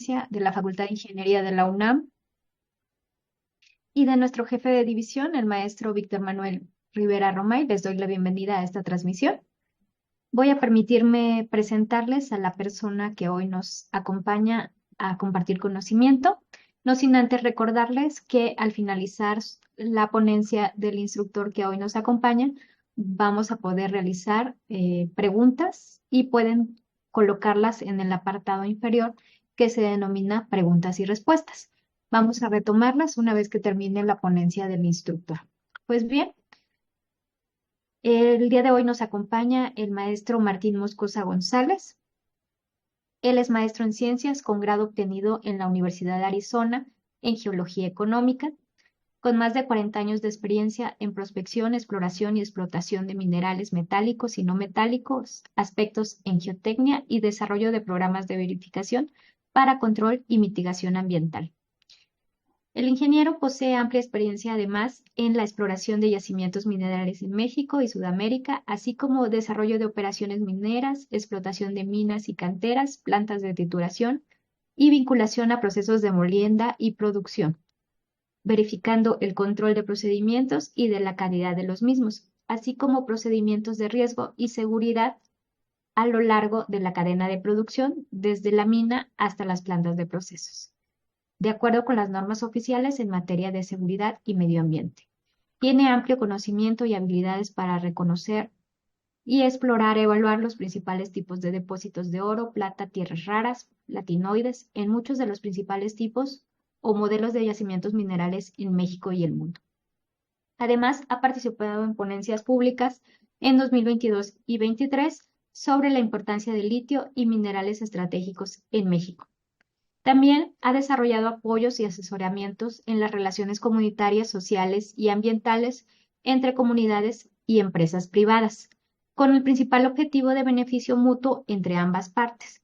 de la Facultad de Ingeniería de la UNAM y de nuestro jefe de división, el maestro Víctor Manuel Rivera Romay. Les doy la bienvenida a esta transmisión. Voy a permitirme presentarles a la persona que hoy nos acompaña a compartir conocimiento, no sin antes recordarles que al finalizar la ponencia del instructor que hoy nos acompaña, vamos a poder realizar preguntas y pueden colocarlas en el apartado inferior que se denomina preguntas y respuestas. Vamos a retomarlas una vez que termine la ponencia del instructor. Pues bien, el día de hoy nos acompaña el maestro Martín Moscosa González. Él es maestro en ciencias con grado obtenido en la Universidad de Arizona en Geología Económica, con más de 40 años de experiencia en prospección, exploración y explotación de minerales metálicos y no metálicos, aspectos en geotecnia y desarrollo de programas de verificación para control y mitigación ambiental. El ingeniero posee amplia experiencia además en la exploración de yacimientos minerales en México y Sudamérica, así como desarrollo de operaciones mineras, explotación de minas y canteras, plantas de trituración y vinculación a procesos de molienda y producción, verificando el control de procedimientos y de la calidad de los mismos, así como procedimientos de riesgo y seguridad a lo largo de la cadena de producción, desde la mina hasta las plantas de procesos, de acuerdo con las normas oficiales en materia de seguridad y medio ambiente. Tiene amplio conocimiento y habilidades para reconocer y explorar e evaluar los principales tipos de depósitos de oro, plata, tierras raras, platinoides, en muchos de los principales tipos o modelos de yacimientos minerales en México y el mundo. Además, ha participado en ponencias públicas en 2022 y 2023 sobre la importancia del litio y minerales estratégicos en México. También ha desarrollado apoyos y asesoramientos en las relaciones comunitarias, sociales y ambientales entre comunidades y empresas privadas, con el principal objetivo de beneficio mutuo entre ambas partes.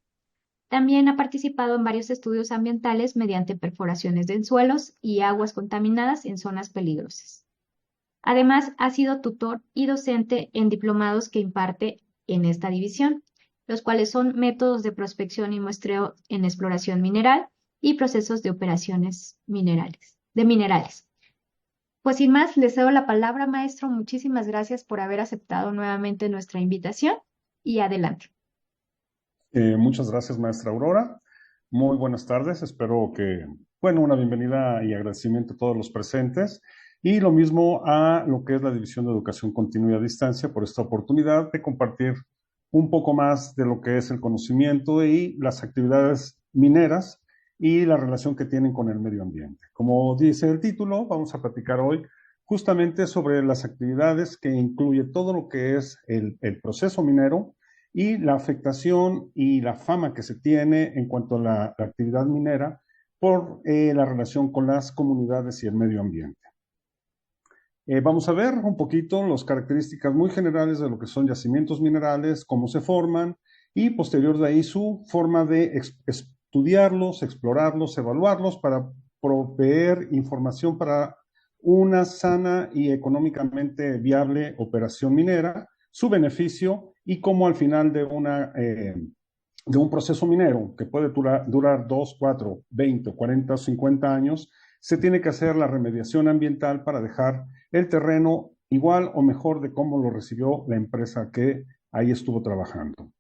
También ha participado en varios estudios ambientales mediante perforaciones de suelos y aguas contaminadas en zonas peligrosas. Además, ha sido tutor y docente en diplomados que imparte en esta división, los cuales son métodos de prospección y muestreo en exploración mineral y procesos de operaciones minerales. Pues sin más, les cedo la palabra, maestro. Muchísimas gracias por haber aceptado nuevamente nuestra invitación y adelante. Muchas gracias, maestra Aurora. Muy buenas tardes. Espero que, una bienvenida y agradecimiento a todos los presentes. Y lo mismo a lo que es la División de Educación Continua y a Distancia por esta oportunidad de compartir un poco más de lo que es el conocimiento y las actividades mineras y la relación que tienen con el medio ambiente. Como dice el título, vamos a platicar hoy justamente sobre las actividades que incluye todo lo que es el proceso minero y la afectación y la fama que se tiene en cuanto a la actividad minera por la relación con las comunidades y el medio ambiente. Vamos a ver un poquito las características muy generales de lo que son yacimientos minerales, cómo se forman y posterior de ahí su forma de estudiarlos, explorarlos, evaluarlos para proveer información para una sana y económicamente viable operación minera, su beneficio y cómo al final de un proceso minero que puede durar 2, 4, 20, 40, 50 años, se tiene que hacer la remediación ambiental para dejar el terreno igual o mejor de cómo lo recibió la empresa que ahí estuvo trabajando.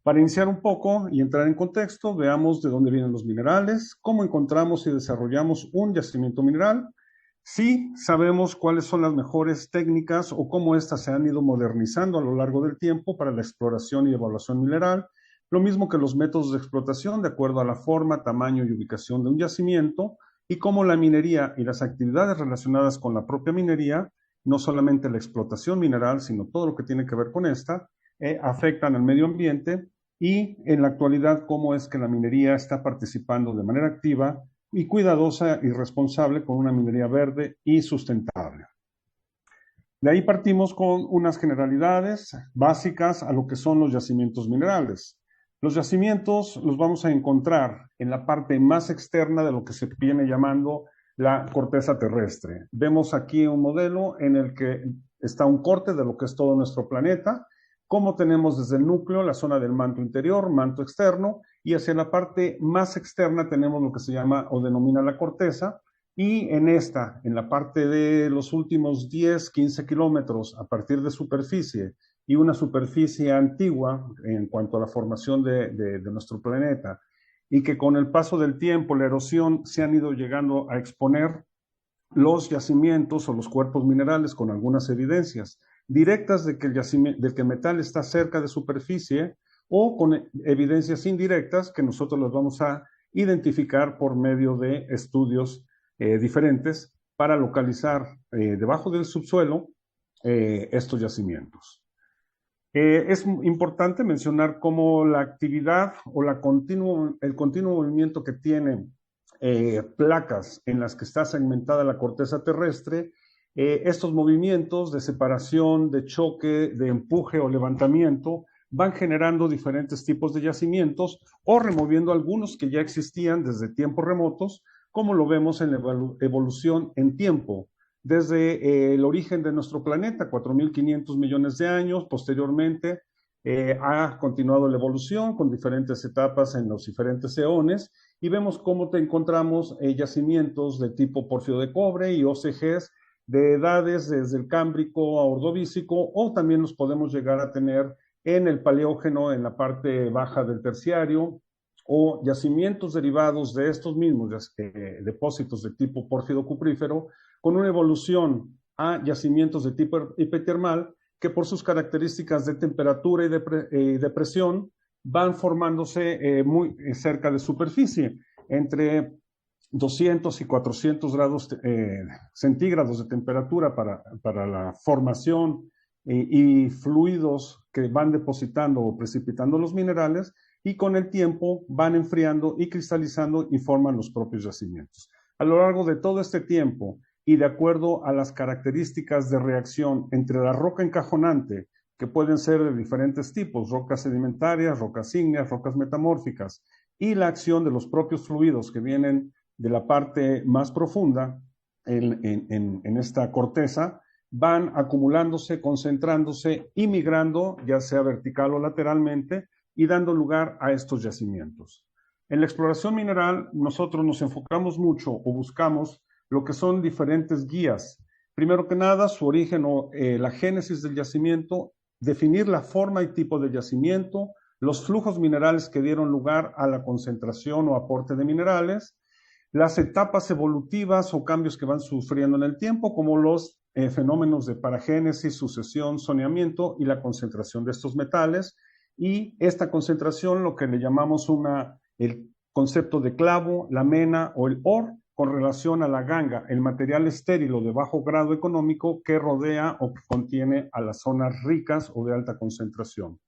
Para iniciar un poco y entrar en contexto, veamos de dónde vienen los minerales, cómo encontramos y desarrollamos un yacimiento mineral. Sí, sabemos cuáles son las mejores técnicas o cómo éstas se han ido modernizando a lo largo del tiempo para la exploración y evaluación mineral, lo mismo que los métodos de explotación de acuerdo a la forma, tamaño y ubicación de un yacimiento, y cómo la minería y las actividades relacionadas con la propia minería, no solamente la explotación mineral, sino todo lo que tiene que ver con esta, afectan al medio ambiente y en la actualidad cómo es que la minería está participando de manera activa y cuidadosa y responsable con una minería verde y sustentable. De ahí partimos con unas generalidades básicas a lo que son los yacimientos minerales. Los yacimientos los vamos a encontrar en la parte más externa de lo que se viene llamando la corteza terrestre. Vemos aquí un modelo en el que está un corte de lo que es todo nuestro planeta, cómo tenemos desde el núcleo la zona del manto interior, manto externo, y hacia la parte más externa tenemos lo que se llama o denomina la corteza, y en la parte de los últimos 10, 15 kilómetros a partir de superficie y una superficie antigua en cuanto a la formación de nuestro planeta, y que con el paso del tiempo, la erosión, se han ido llegando a exponer los yacimientos o los cuerpos minerales con algunas evidencias directas de que el metal está cerca de superficie, o con evidencias indirectas que nosotros las vamos a identificar por medio de estudios diferentes para localizar debajo del subsuelo estos yacimientos. Es importante mencionar cómo la actividad o el continuo movimiento que tiene placas en las que está segmentada la corteza terrestre, estos movimientos de separación, de choque, de empuje o levantamiento van generando diferentes tipos de yacimientos o removiendo algunos que ya existían desde tiempos remotos, como lo vemos en la evolución en tiempo, desde el origen de nuestro planeta, 4.500 millones de años. Posteriormente ha continuado la evolución con diferentes etapas en los diferentes eones, y vemos cómo te encontramos yacimientos de tipo pórfido de cobre y OCGs de edades desde el Cámbrico a Ordovícico, o también los podemos llegar a tener en el Paleógeno, en la parte baja del Terciario, o yacimientos derivados de estos mismos depósitos de tipo pórfido cuprífero, con una evolución a yacimientos de tipo epitermal, que por sus características de temperatura y de presión van formándose muy cerca de superficie, entre 200 y 400 grados centígrados de temperatura para la formación y fluidos que van depositando o precipitando los minerales, y con el tiempo van enfriando y cristalizando y forman los propios yacimientos. A lo largo de todo este tiempo, y de acuerdo a las características de reacción entre la roca encajonante, que pueden ser de diferentes tipos, rocas sedimentarias, rocas ígneas, rocas metamórficas, y la acción de los propios fluidos que vienen de la parte más profunda en esta corteza, van acumulándose, concentrándose y migrando, ya sea vertical o lateralmente, y dando lugar a estos yacimientos. En la exploración mineral, nosotros nos enfocamos mucho o buscamos lo que son diferentes guías. Primero que nada, su origen o la génesis del yacimiento, definir la forma y tipo del yacimiento, los flujos minerales que dieron lugar a la concentración o aporte de minerales, las etapas evolutivas o cambios que van sufriendo en el tiempo, como los fenómenos de paragénesis, sucesión, zoneamiento y la concentración de estos metales, y esta concentración, lo que le llamamos el concepto de clavo, la mena o el ore, con relación a la ganga, el material estéril o de bajo grado económico que rodea o que contiene a las zonas ricas o de alta concentración.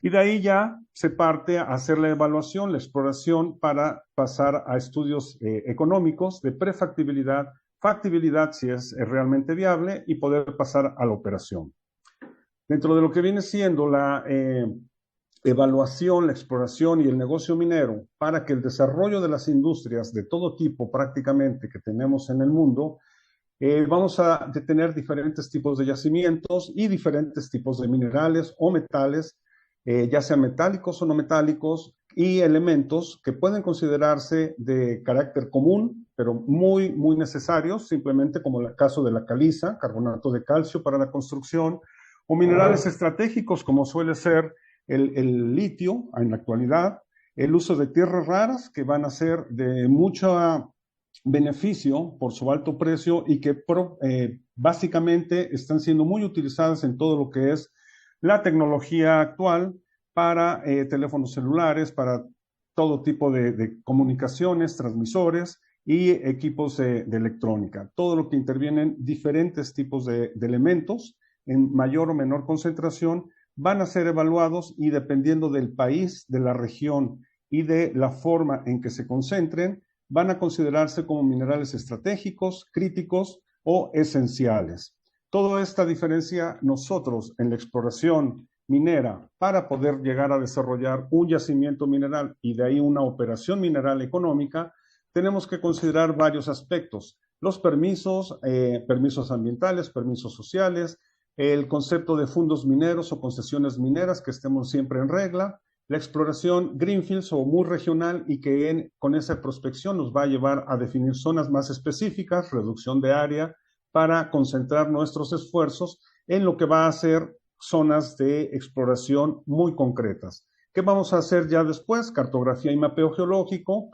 Y de ahí ya se parte a hacer la evaluación, la exploración, para pasar a estudios económicos de prefactibilidad, factibilidad si es realmente viable, y poder pasar a la operación. Dentro de lo que viene siendo la evaluación, la exploración y el negocio minero, para que el desarrollo de las industrias de todo tipo prácticamente que tenemos en el mundo, vamos a tener diferentes tipos de yacimientos y diferentes tipos de minerales o metales, ya sean metálicos o no metálicos, y elementos que pueden considerarse de carácter común, pero muy, muy necesarios, simplemente como el caso de la caliza, carbonato de calcio para la construcción, o minerales estratégicos como suele ser el litio en la actualidad, el uso de tierras raras que van a ser de mucho beneficio por su alto precio, y que básicamente están siendo muy utilizadas en todo lo que es la tecnología actual para teléfonos celulares, para todo tipo de comunicaciones, transmisores y equipos de electrónica. Todo lo que intervienen diferentes tipos de elementos en mayor o menor concentración van a ser evaluados, y dependiendo del país, de la región y de la forma en que se concentren, van a considerarse como minerales estratégicos, críticos o esenciales. Toda esta diferencia nosotros en la exploración minera, para poder llegar a desarrollar un yacimiento mineral y de ahí una operación mineral económica, tenemos que considerar varios aspectos: los permisos, permisos ambientales, permisos sociales, el concepto de fondos mineros o concesiones mineras, que estemos siempre en regla, la exploración greenfields o muy regional y que con esa prospección nos va a llevar a definir zonas más específicas, reducción de área, para concentrar nuestros esfuerzos en lo que va a ser zonas de exploración muy concretas. ¿Qué vamos a hacer ya después? Cartografía y mapeo geológico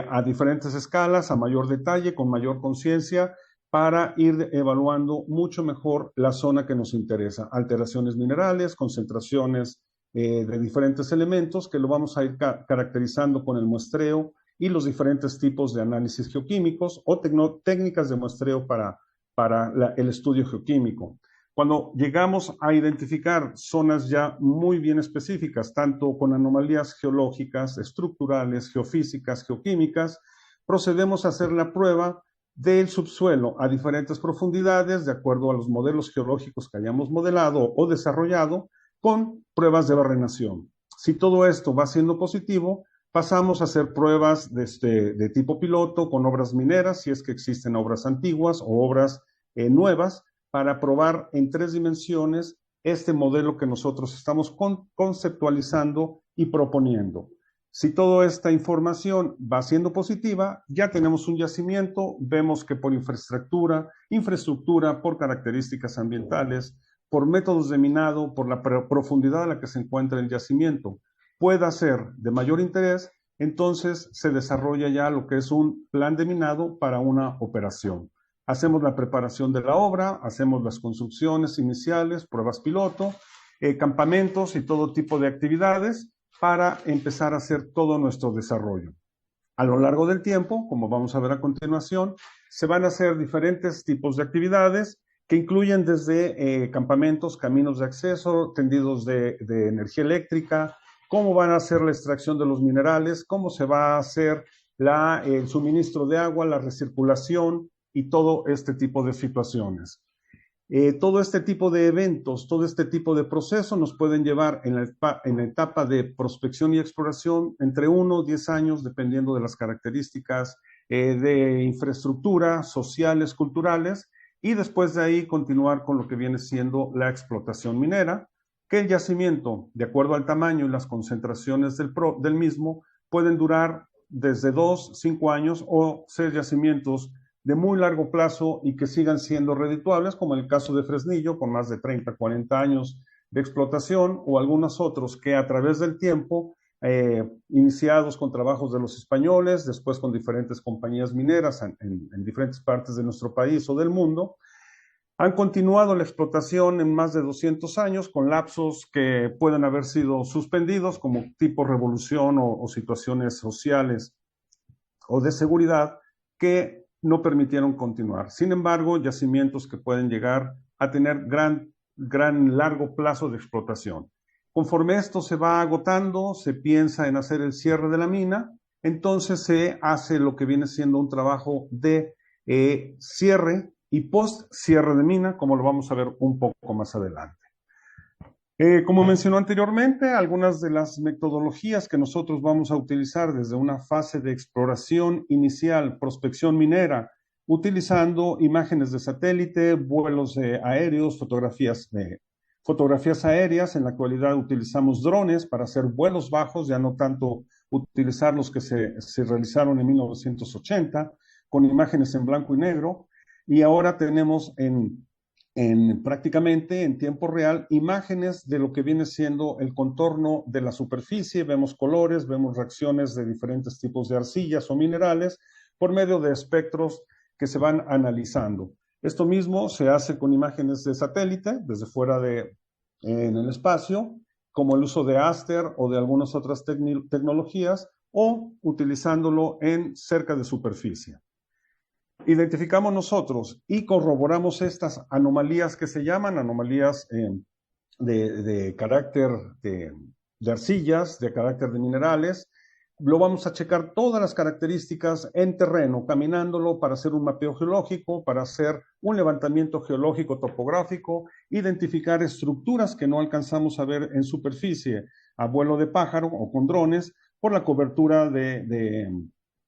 a diferentes escalas, a mayor detalle, con mayor conciencia, para ir evaluando mucho mejor la zona que nos interesa. Alteraciones minerales, concentraciones de diferentes elementos que lo vamos a ir caracterizando con el muestreo y los diferentes tipos de análisis geoquímicos o técnicas de muestreo para el estudio geoquímico. Cuando llegamos a identificar zonas ya muy bien específicas, tanto con anomalías geológicas, estructurales, geofísicas, geoquímicas, procedemos a hacer la prueba del subsuelo a diferentes profundidades, de acuerdo a los modelos geológicos que hayamos modelado o desarrollado, con pruebas de barrenación. Si todo esto va siendo positivo, pasamos a hacer pruebas de tipo piloto con obras mineras, si es que existen obras antiguas o obras nuevas, para probar en 3 dimensiones este modelo que nosotros estamos conceptualizando y proponiendo. Si toda esta información va siendo positiva, ya tenemos un yacimiento, vemos que por infraestructura, por características ambientales, por métodos de minado, por la profundidad a la que se encuentra el yacimiento, pueda ser de mayor interés, entonces se desarrolla ya lo que es un plan de minado para una operación. Hacemos la preparación de la obra, hacemos las construcciones iniciales, pruebas piloto, campamentos y todo tipo de actividades para empezar a hacer todo nuestro desarrollo. A lo largo del tiempo, como vamos a ver a continuación, se van a hacer diferentes tipos de actividades que incluyen desde campamentos, caminos de acceso, tendidos de energía eléctrica, cómo van a hacer la extracción de los minerales, cómo se va a hacer el suministro de agua, la recirculación y todo este tipo de situaciones. Todo este tipo de eventos, todo este tipo de procesos nos pueden llevar en la etapa de prospección y exploración entre 1 y 10 años, dependiendo de las características de infraestructura, sociales, culturales, y después de ahí continuar con lo que viene siendo la explotación minera, que el yacimiento, de acuerdo al tamaño y las concentraciones del mismo, pueden durar desde 2, 5 años o ser yacimientos de muy largo plazo y que sigan siendo redituables, como en el caso de Fresnillo, con más de 30, 40 años de explotación, o algunos otros que a través del tiempo, iniciados con trabajos de los españoles, después con diferentes compañías mineras en diferentes partes de nuestro país o del mundo, han continuado la explotación en más de 200 años, con lapsos que pueden haber sido suspendidos, como tipo revolución o situaciones sociales o de seguridad, que no permitieron continuar. Sin embargo, yacimientos que pueden llegar a tener gran largo plazo de explotación. Conforme esto se va agotando, se piensa en hacer el cierre de la mina, entonces se hace lo que viene siendo un trabajo de cierre y post-cierre de mina, como lo vamos a ver un poco más adelante. Como mencionó anteriormente, algunas de las metodologías que nosotros vamos a utilizar desde una fase de exploración inicial, prospección minera, utilizando imágenes de satélite, vuelos aéreos, fotografías aéreas. En la actualidad utilizamos drones para hacer vuelos bajos, ya no tanto utilizar los que se realizaron en 1980, con imágenes en blanco y negro, y ahora tenemos prácticamente en tiempo real imágenes de lo que viene siendo el contorno de la superficie, vemos colores, vemos reacciones de diferentes tipos de arcillas o minerales por medio de espectros que se van analizando. Esto mismo se hace con imágenes de satélite desde fuera en el espacio, como el uso de Aster o de algunas otras tecnologías, o utilizándolo cerca de superficie. Identificamos nosotros y corroboramos estas anomalías que se llaman anomalías de carácter de arcillas, de carácter de minerales. Lo vamos a checar todas las características en terreno, caminándolo para hacer un mapeo geológico, para hacer un levantamiento geológico topográfico, identificar estructuras que no alcanzamos a ver en superficie a vuelo de pájaro o con drones, por la cobertura de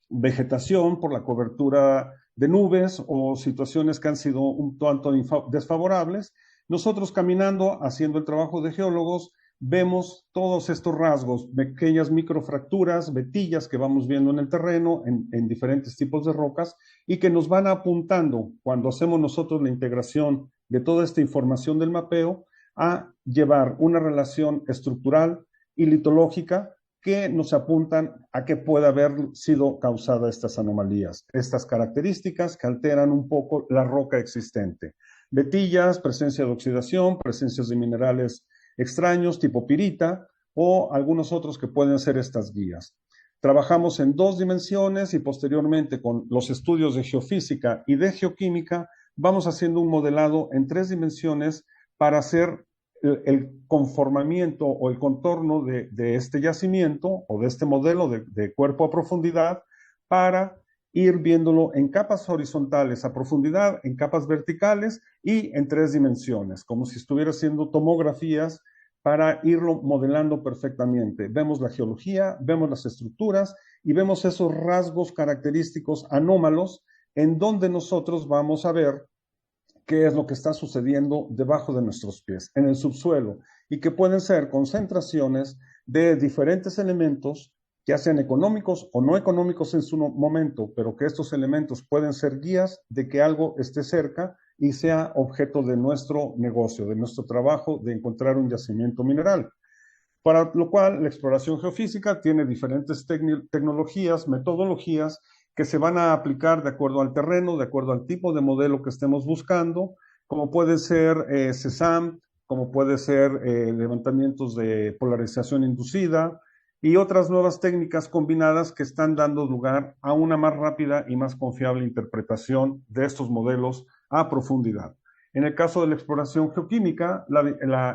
vegetación, por la cobertura de nubes o situaciones que han sido un tanto desfavorables. Nosotros caminando, haciendo el trabajo de geólogos, vemos todos estos rasgos, pequeñas microfracturas, vetillas que vamos viendo en el terreno, en diferentes tipos de rocas, y que nos van apuntando cuando hacemos nosotros la integración de toda esta información del mapeo a llevar una relación estructural y litológica que nos apuntan a que puede haber sido causada estas anomalías, estas características que alteran un poco la roca existente. Vetillas, presencia de oxidación, presencias de minerales extraños tipo pirita o algunos otros que pueden ser estas guías. Trabajamos en 2 dimensiones y posteriormente con los estudios de geofísica y de geoquímica vamos haciendo un modelado en 3 dimensiones para hacer el conformamiento o el contorno de este yacimiento o de este modelo de cuerpo a profundidad para ir viéndolo en capas horizontales a profundidad, en capas verticales y en 3 dimensiones, como si estuviera haciendo tomografías para irlo modelando perfectamente. Vemos la geología, vemos las estructuras y vemos esos rasgos característicos anómalos en donde nosotros vamos a ver qué es lo que está sucediendo debajo de nuestros pies, en el subsuelo, y que pueden ser concentraciones de diferentes elementos, ya sean económicos o no económicos en su momento, pero que estos elementos pueden ser guías de que algo esté cerca y sea objeto de nuestro negocio, de nuestro trabajo de encontrar un yacimiento mineral. Para lo cual, la exploración geofísica tiene diferentes tecnologías, metodologías que se van a aplicar de acuerdo al terreno, de acuerdo al tipo de modelo que estemos buscando, como puede ser CESAM, como puede ser levantamientos de polarización inducida y otras nuevas técnicas combinadas que están dando lugar a una más rápida y más confiable interpretación de estos modelos a profundidad. En el caso de la exploración geoquímica,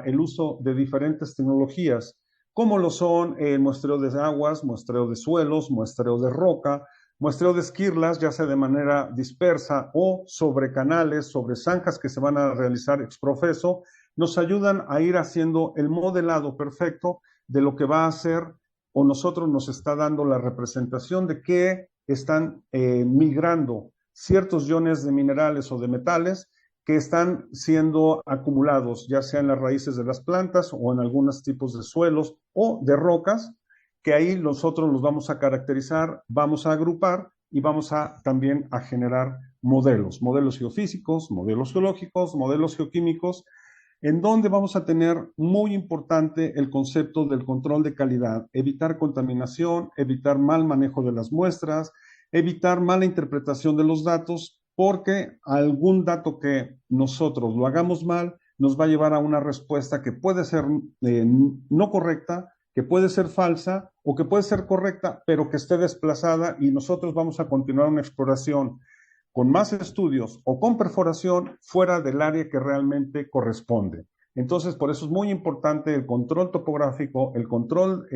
el uso de diferentes tecnologías, como lo son el muestreo de aguas, muestreo de suelos, muestreo de roca, muestreo de esquirlas, ya sea de manera dispersa o sobre canales, sobre zanjas que se van a realizar exprofeso, nos ayudan a ir haciendo el modelado perfecto de lo que va a ser o nosotros nos está dando la representación de que están migrando ciertos iones de minerales o de metales que están siendo acumulados, ya sea en las raíces de las plantas o en algunos tipos de suelos o de rocas, que ahí nosotros los vamos a caracterizar, vamos a agrupar y vamos a también a generar modelos geofísicos, modelos geológicos, modelos geoquímicos, en donde vamos a tener muy importante el concepto del control de calidad, evitar contaminación, evitar mal manejo de las muestras, evitar mala interpretación de los datos, porque algún dato que nosotros lo hagamos mal nos va a llevar a una respuesta que puede ser no correcta, que puede ser falsa o que puede ser correcta, pero que esté desplazada y nosotros vamos a continuar una exploración con más estudios o con perforación fuera del área que realmente corresponde. Entonces, por eso es muy importante el control topográfico, el control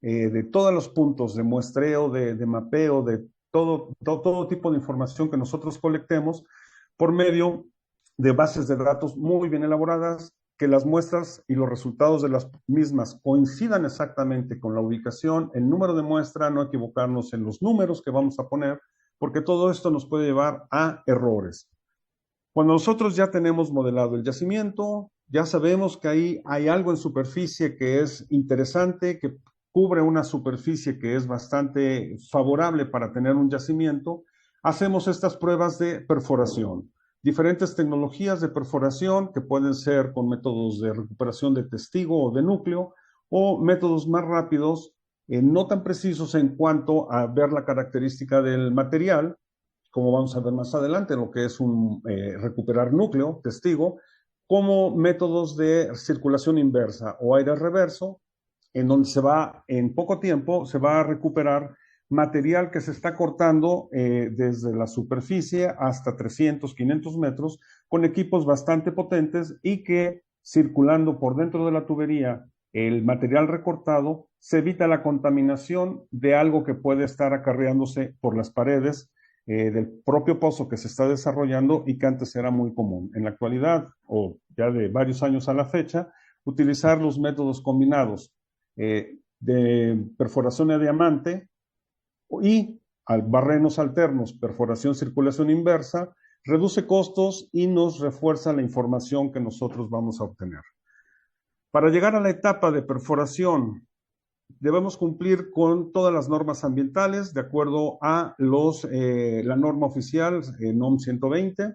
de todos los puntos de muestreo, de mapeo, de todo tipo de información que nosotros colectemos por medio de bases de datos muy bien elaboradas, que las muestras y los resultados de las mismas coincidan exactamente con la ubicación, el número de muestra, no equivocarnos en los números que vamos a poner, porque todo esto nos puede llevar a errores. Cuando nosotros ya tenemos modelado el yacimiento, ya sabemos que ahí hay algo en superficie que es interesante, que cubre una superficie que es bastante favorable para tener un yacimiento, hacemos estas pruebas de perforación. Diferentes tecnologías de perforación que pueden ser con métodos de recuperación de testigo o de núcleo o métodos más rápidos, no tan precisos en cuanto a ver la característica del material, como vamos a ver más adelante, lo que es recuperar núcleo, testigo, como métodos de circulación inversa o aire reverso, en donde en poco tiempo, se va a recuperar material que se está cortando desde la superficie hasta 300, 500 metros, con equipos bastante potentes y que circulando por dentro de la tubería el material recortado, se evita la contaminación de algo que puede estar acarreándose por las paredes del propio pozo que se está desarrollando y que antes era muy común. En la actualidad, o ya de varios años a la fecha, utilizar los métodos combinados de perforación a diamante y barrenos alternos, perforación, circulación inversa, reduce costos y nos refuerza la información que nosotros vamos a obtener. Para llegar a la etapa de perforación, debemos cumplir con todas las normas ambientales de acuerdo a la norma oficial NOM 120,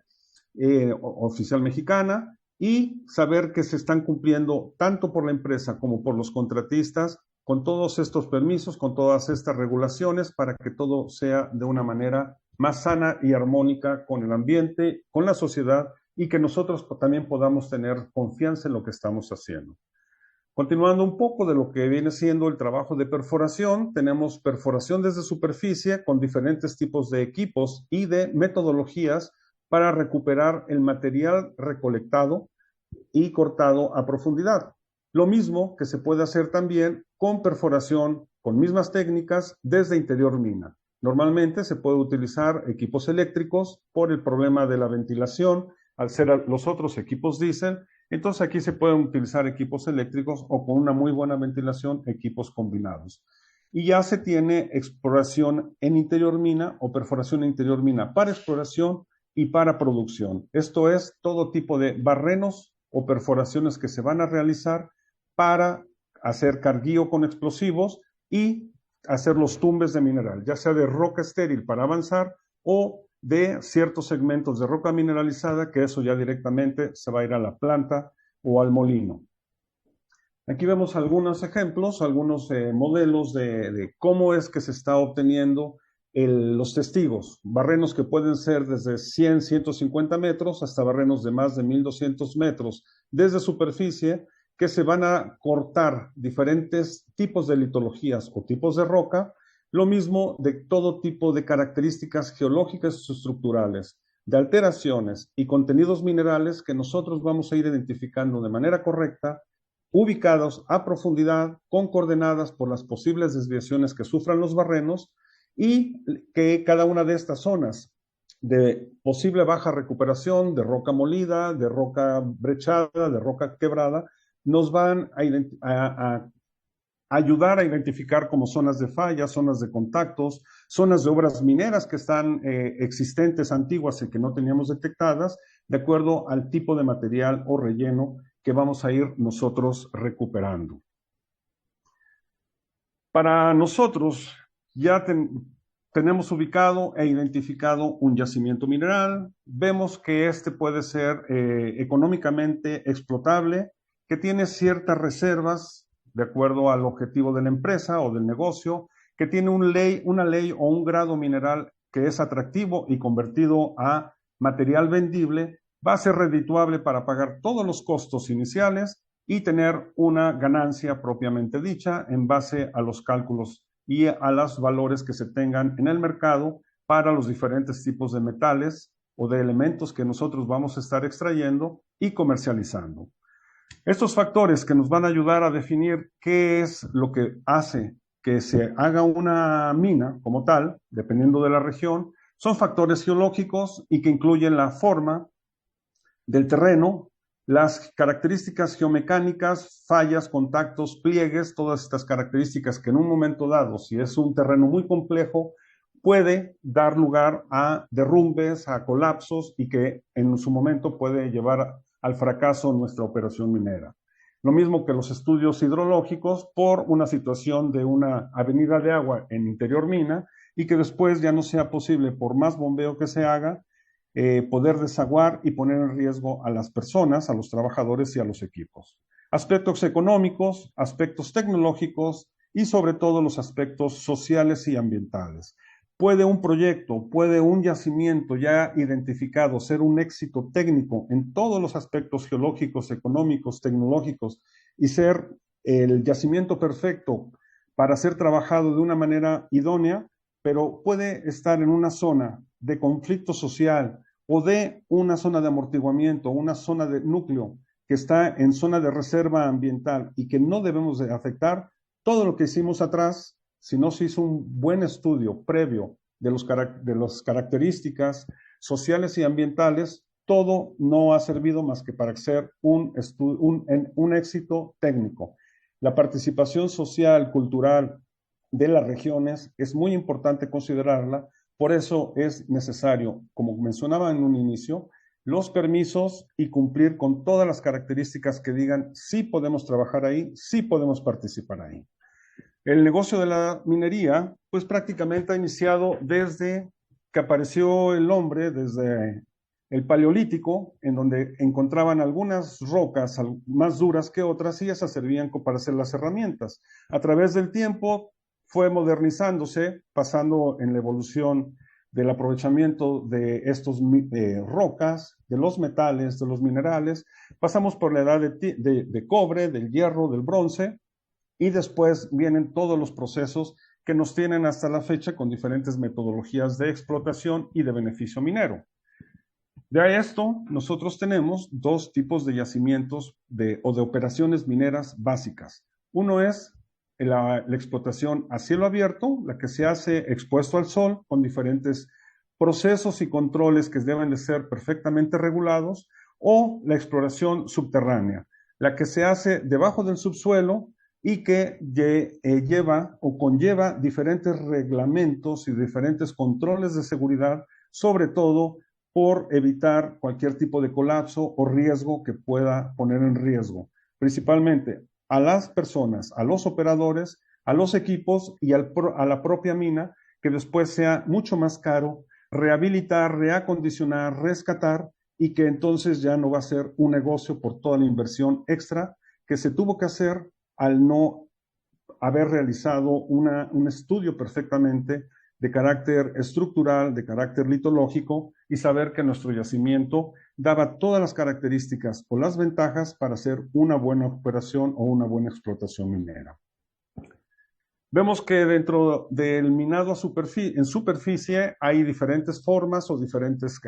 oficial mexicana, y saber que se están cumpliendo tanto por la empresa como por los contratistas con todos estos permisos, con todas estas regulaciones, para que todo sea de una manera más sana y armónica con el ambiente, con la sociedad, y que nosotros también podamos tener confianza en lo que estamos haciendo. Continuando un poco de lo que viene siendo el trabajo de perforación, tenemos perforación desde superficie con diferentes tipos de equipos y de metodologías para recuperar el material recolectado y cortado a profundidad. Lo mismo que se puede hacer también con perforación, con mismas técnicas desde interior mina. Normalmente se puede utilizar equipos eléctricos por el problema de la ventilación, al ser los otros equipos diésel. Entonces aquí se pueden utilizar equipos eléctricos o con una muy buena ventilación, equipos combinados. Y ya se tiene exploración en interior mina o perforación en interior mina para exploración y para producción. Esto es todo tipo de barrenos o perforaciones que se van a realizar para hacer carguío con explosivos y hacer los tumbes de mineral, ya sea de roca estéril para avanzar o de ciertos segmentos de roca mineralizada, que eso ya directamente se va a ir a la planta o al molino. Aquí vemos algunos ejemplos, algunos modelos de cómo es que se está obteniendo los testigos, barrenos que pueden ser desde 100, 150 metros hasta barrenos de más de 1200 metros desde superficie, que se van a cortar diferentes tipos de litologías o tipos de roca, lo mismo de todo tipo de características geológicas y estructurales, de alteraciones y contenidos minerales que nosotros vamos a ir identificando de manera correcta, ubicados a profundidad, con coordenadas por las posibles desviaciones que sufran los barrenos, y que cada una de estas zonas de posible baja recuperación, de roca molida, de roca brechada, de roca quebrada, nos van a ayudar a identificar como zonas de falla, zonas de contactos, zonas de obras mineras que están existentes, antiguas y que no teníamos detectadas, de acuerdo al tipo de material o relleno que vamos a ir nosotros recuperando. Para nosotros ya tenemos ubicado e identificado un yacimiento mineral, vemos que este puede ser económicamente explotable, que tiene ciertas reservas de acuerdo al objetivo de la empresa o del negocio, que tiene una ley o un grado mineral que es atractivo y convertido a material vendible, va a ser redituable para pagar todos los costos iniciales y tener una ganancia propiamente dicha en base a los cálculos y a los valores que se tengan en el mercado para los diferentes tipos de metales o de elementos que nosotros vamos a estar extrayendo y comercializando. Estos factores que nos van a ayudar a definir qué es lo que hace que se haga una mina como tal, dependiendo de la región, son factores geológicos y que incluyen la forma del terreno, las características geomecánicas, fallas, contactos, pliegues, todas estas características que en un momento dado, si es un terreno muy complejo, puede dar lugar a derrumbes, a colapsos y que en su momento puede llevar al fracaso nuestra operación minera. Lo mismo que los estudios hidrológicos por una situación de una avenida de agua en interior mina y que después ya no sea posible, por más bombeo que se haga, poder desaguar y poner en riesgo a las personas, a los trabajadores y a los equipos. Aspectos económicos, aspectos tecnológicos y sobre todo los aspectos sociales y ambientales. ¿Puede un proyecto, puede un yacimiento ya identificado ser un éxito técnico en todos los aspectos geológicos, económicos, tecnológicos y ser el yacimiento perfecto para ser trabajado de una manera idónea, pero puede estar en una zona de conflicto social o de una zona de amortiguamiento, una zona de núcleo que está en zona de reserva ambiental y que no debemos de afectar? Todo lo que hicimos atrás, si no se hizo un buen estudio previo de las características sociales y ambientales, todo no ha servido más que para ser un éxito técnico. La participación social, cultural de las regiones es muy importante considerarla. Por eso es necesario, como mencionaba en un inicio, los permisos y cumplir con todas las características que digan sí podemos trabajar ahí, sí podemos participar ahí. El negocio de la minería, pues prácticamente ha iniciado desde que apareció el hombre, desde el Paleolítico, en donde encontraban algunas rocas más duras que otras y esas servían para hacer las herramientas. A través del tiempo fue modernizándose, pasando en la evolución del aprovechamiento de estas rocas, de los metales, de los minerales. Pasamos por la edad de cobre, del hierro, del bronce, y después vienen todos los procesos que nos tienen hasta la fecha con diferentes metodologías de explotación y de beneficio minero. De esto, nosotros tenemos dos tipos de yacimientos o de operaciones mineras básicas. Uno es la explotación a cielo abierto, la que se hace expuesto al sol con diferentes procesos y controles que deben de ser perfectamente regulados, o la exploración subterránea, la que se hace debajo del subsuelo y que lleva o conlleva diferentes reglamentos y diferentes controles de seguridad, sobre todo por evitar cualquier tipo de colapso o riesgo que pueda poner en riesgo, principalmente a las personas, a los operadores, a los equipos y a la propia mina, que después sea mucho más caro rehabilitar, reacondicionar, rescatar, y que entonces ya no va a ser un negocio por toda la inversión extra que se tuvo que hacer al no haber realizado un estudio perfectamente de carácter estructural, de carácter litológico, y saber que nuestro yacimiento daba todas las características o las ventajas para hacer una buena operación o una buena explotación minera. Vemos que dentro del minado en superficie hay diferentes formas o diferentes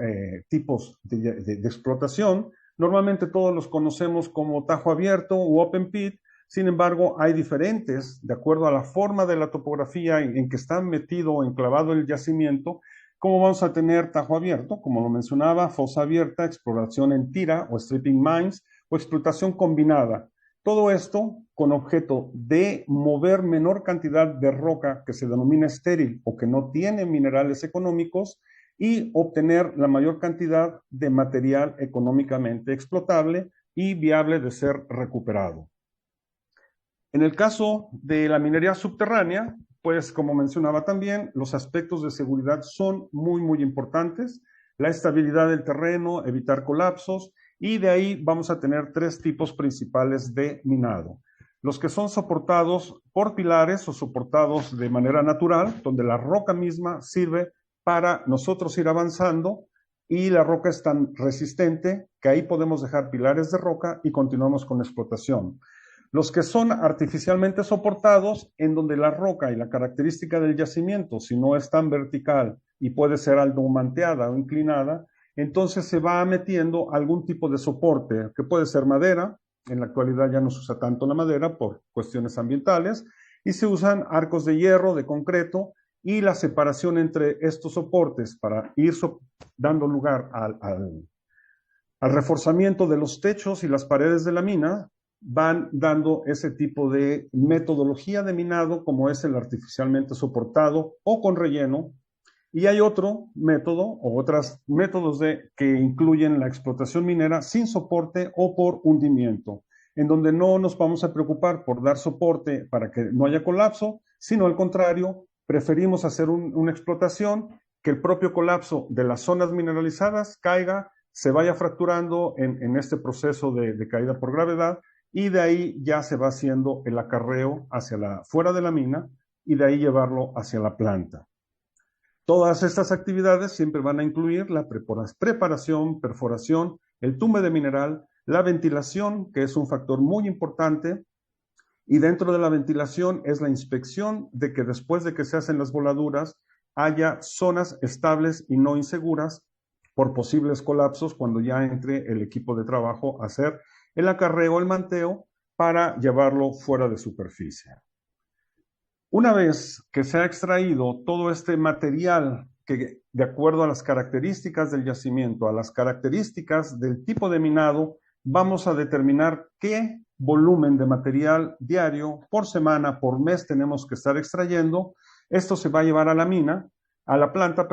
tipos de explotación. Normalmente todos los conocemos como tajo abierto u open pit. Sin embargo, hay diferentes, de acuerdo a la forma de la topografía en que está metido o enclavado el yacimiento, como vamos a tener tajo abierto, como lo mencionaba, fosa abierta, exploración en tira o stripping mines, o explotación combinada. Todo esto con objeto de mover menor cantidad de roca que se denomina estéril o que no tiene minerales económicos, y obtener la mayor cantidad de material económicamente explotable y viable de ser recuperado. En el caso de la minería subterránea, pues como mencionaba también, los aspectos de seguridad son muy importantes. La estabilidad del terreno, evitar colapsos, y de ahí vamos a tener tres tipos principales de minado. Los que son soportados por pilares o soportados de manera natural, donde la roca misma sirve para nosotros ir avanzando, y la roca es tan resistente que ahí podemos dejar pilares de roca y continuamos con la explotación. Los que son artificialmente soportados, en donde la roca y la característica del yacimiento, si no es tan vertical y puede ser algo manteada o inclinada, entonces se va metiendo algún tipo de soporte, que puede ser madera. En la actualidad ya no se usa tanto la madera por cuestiones ambientales, y se usan arcos de hierro, de concreto, y la separación entre estos soportes para ir dando lugar al reforzamiento de los techos y las paredes de la mina, van dando ese tipo de metodología de minado, como es el artificialmente soportado o con relleno. Y hay otro método o otros métodos que incluyen la explotación minera sin soporte o por hundimiento, en donde no nos vamos a preocupar por dar soporte para que no haya colapso, sino al contrario, preferimos hacer una explotación que el propio colapso de las zonas mineralizadas caiga, se vaya fracturando en este proceso de caída por gravedad, y de ahí ya se va haciendo el acarreo hacia fuera de la mina, y de ahí llevarlo hacia la planta. Todas estas actividades siempre van a incluir la preparación, perforación, el tumbe de mineral, la ventilación, que es un factor muy importante, y dentro de la ventilación es la inspección de que después de que se hacen las voladuras haya zonas estables y no inseguras por posibles colapsos cuando ya entre el equipo de trabajo a hacer el acarreo, el manteo, para llevarlo fuera de superficie. Una vez que se ha extraído todo este material que, de acuerdo a las características del yacimiento, a las características del tipo de minado, vamos a determinar qué volumen de material diario, por semana, por mes tenemos que estar extrayendo. Esto se va a llevar a la planta,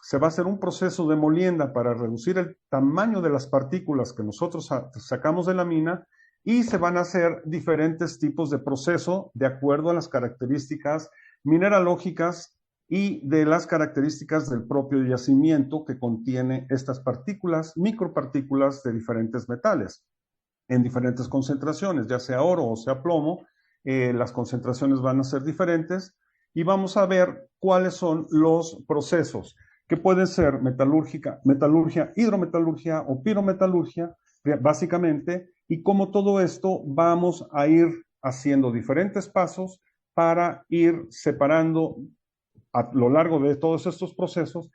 se va a hacer un proceso de molienda para reducir el tamaño de las partículas que nosotros sacamos de la mina y se van a hacer diferentes tipos de proceso de acuerdo a las características mineralógicas y de las características del propio yacimiento que contiene estas partículas, micropartículas de diferentes metales, en diferentes concentraciones, ya sea oro o sea plomo. Las concentraciones van a ser diferentes y vamos a ver cuáles son los procesos que pueden ser metalurgia, hidrometalurgia o pirometalurgia, básicamente, y cómo todo esto vamos a ir haciendo diferentes pasos para ir separando a lo largo de todos estos procesos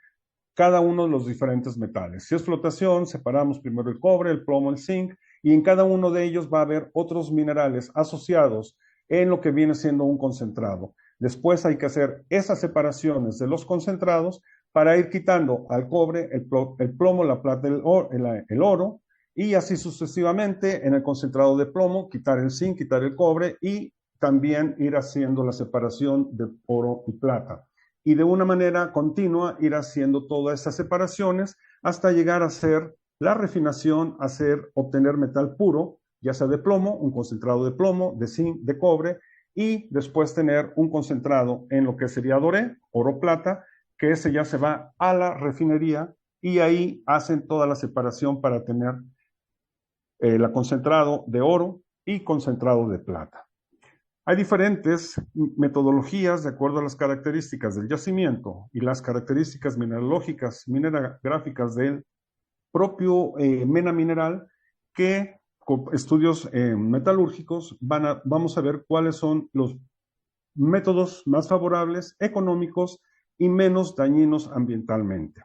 cada uno de los diferentes metales. Si es flotación, separamos primero el cobre, el plomo, el zinc, y en cada uno de ellos va a haber otros minerales asociados en lo que viene siendo un concentrado. Después hay que hacer esas separaciones de los concentrados para ir quitando al cobre, el plomo, la plata, el oro, y así sucesivamente en el concentrado de plomo, quitar el zinc, quitar el cobre y también ir haciendo la separación de oro y plata. Y de una manera continua ir haciendo todas esas separaciones hasta llegar a hacer la refinación, obtener metal puro, ya sea de plomo, un concentrado de plomo, de zinc, de cobre, y después tener un concentrado en lo que sería doré, oro plata, que ese ya se va a la refinería y ahí hacen toda la separación para tener el concentrado de oro y concentrado de plata. Hay diferentes metodologías de acuerdo a las características del yacimiento y las características mineralógicas, mineragráficas del propio mena mineral que con estudios metalúrgicos vamos a ver cuáles son los métodos más favorables, económicos y menos dañinos ambientalmente.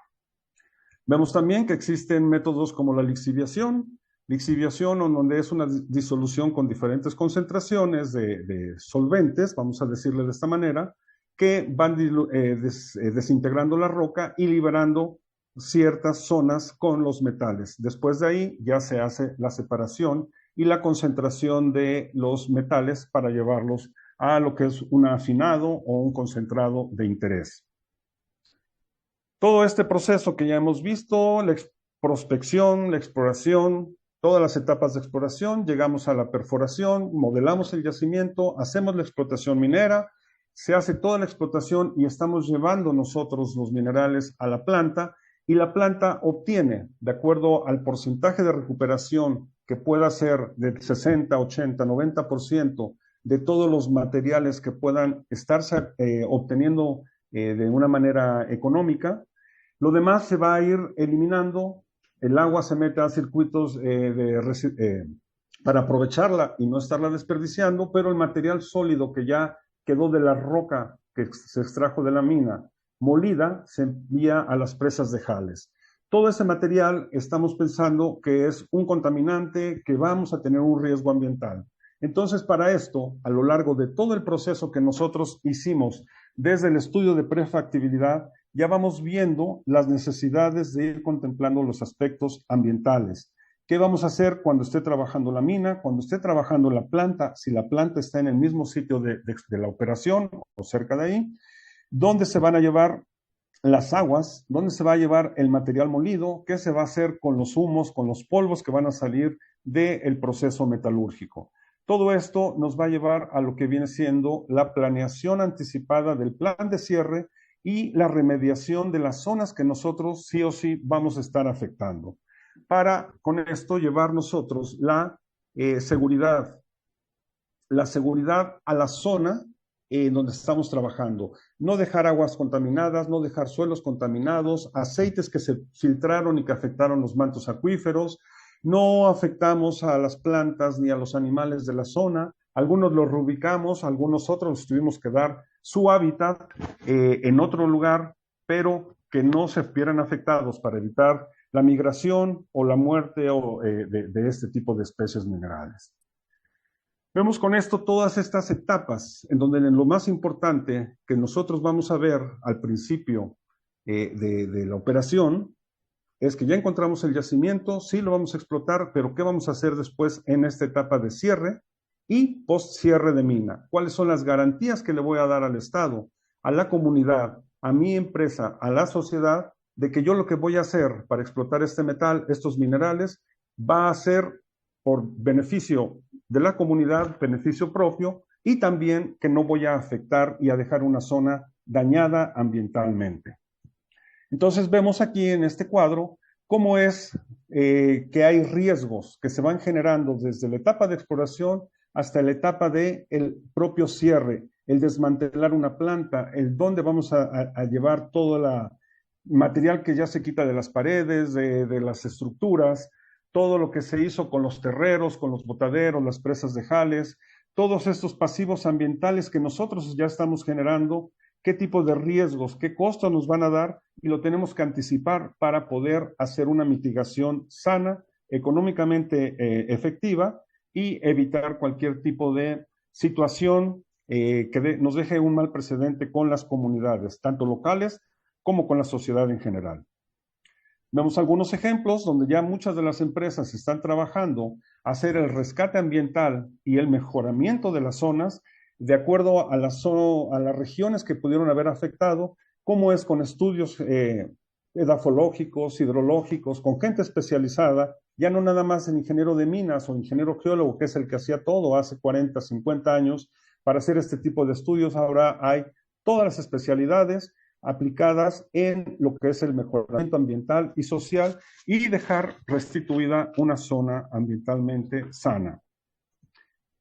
Vemos también que existen métodos como la lixiviación, donde es una disolución con diferentes concentraciones de solventes, vamos a decirle de esta manera, que van desintegrando la roca y liberando ciertas zonas con los metales. Después de ahí ya se hace la separación y la concentración de los metales para llevarlos a lo que es un afinado o un concentrado de interés. Todo este proceso que ya hemos visto, la prospección, la exploración, todas las etapas de exploración, llegamos a la perforación, modelamos el yacimiento, hacemos la explotación minera, se hace toda la explotación y estamos llevando nosotros los minerales a la planta y la planta obtiene, de acuerdo al porcentaje de recuperación que pueda ser de 60, 80, 90% de todos los materiales que puedan estarse obteniendo de una manera económica. Lo demás se va a ir eliminando, el agua se mete a circuitos para aprovecharla y no estarla desperdiciando, pero el material sólido que ya quedó de la roca que se extrajo de la mina molida se envía a las presas de Jales. Todo ese material estamos pensando que es un contaminante, que vamos a tener un riesgo ambiental. Entonces, para esto, a lo largo de todo el proceso que nosotros hicimos desde el estudio de prefactibilidad, ya vamos viendo las necesidades de ir contemplando los aspectos ambientales. ¿Qué vamos a hacer cuando esté trabajando la mina, cuando esté trabajando la planta, si la planta está en el mismo sitio de la operación o cerca de ahí? ¿Dónde se van a llevar las aguas? ¿Dónde se va a llevar el material molido? ¿Qué se va a hacer con los humos, con los polvos que van a salir del proceso metalúrgico? Todo esto nos va a llevar a lo que viene siendo la planeación anticipada del plan de cierre y la remediación de las zonas que nosotros sí o sí vamos a estar afectando. Para con esto llevar nosotros la seguridad a la zona donde estamos trabajando. No dejar aguas contaminadas, no dejar suelos contaminados, aceites que se filtraron y que afectaron los mantos acuíferos. No afectamos a las plantas ni a los animales de la zona. Algunos los reubicamos, algunos otros los tuvimos que dar su hábitat en otro lugar, pero que no se vieran afectados para evitar la migración o la muerte de este tipo de especies minerales. Vemos con esto todas estas etapas en donde lo más importante que nosotros vamos a ver al principio de la operación es que ya encontramos el yacimiento, sí lo vamos a explotar, pero ¿qué vamos a hacer después en esta etapa de cierre y post-cierre de mina? ¿Cuáles son las garantías que le voy a dar al Estado, a la comunidad, a mi empresa, a la sociedad, de que yo lo que voy a hacer para explotar este metal, estos minerales, va a ser por beneficio de la comunidad, beneficio propio, y también que no voy a afectar y a dejar una zona dañada ambientalmente. Entonces vemos aquí en este cuadro cómo es que hay riesgos que se van generando desde la etapa de exploración hasta la etapa del propio cierre, el desmantelar una planta, el dónde vamos a llevar todo el material que ya se quita de las paredes, de las estructuras, todo lo que se hizo con los terreros, con los botaderos, las presas de jales, todos estos pasivos ambientales que nosotros ya estamos generando, qué tipo de riesgos, qué costos nos van a dar, y lo tenemos que anticipar para poder hacer una mitigación sana, económicamente efectiva, y evitar cualquier tipo de situación que nos deje un mal precedente con las comunidades, tanto locales como con la sociedad en general. Vemos algunos ejemplos donde ya muchas de las empresas están trabajando a hacer el rescate ambiental y el mejoramiento de las zonas de acuerdo a las regiones que pudieron haber afectado, como es con estudios edafológicos, hidrológicos, con gente especializada, ya no nada más el ingeniero de minas o ingeniero geólogo, que es el que hacía todo hace 40, 50 años para hacer este tipo de estudios. Ahora hay todas las especialidades aplicadas en lo que es el mejoramiento ambiental y social y dejar restituida una zona ambientalmente sana.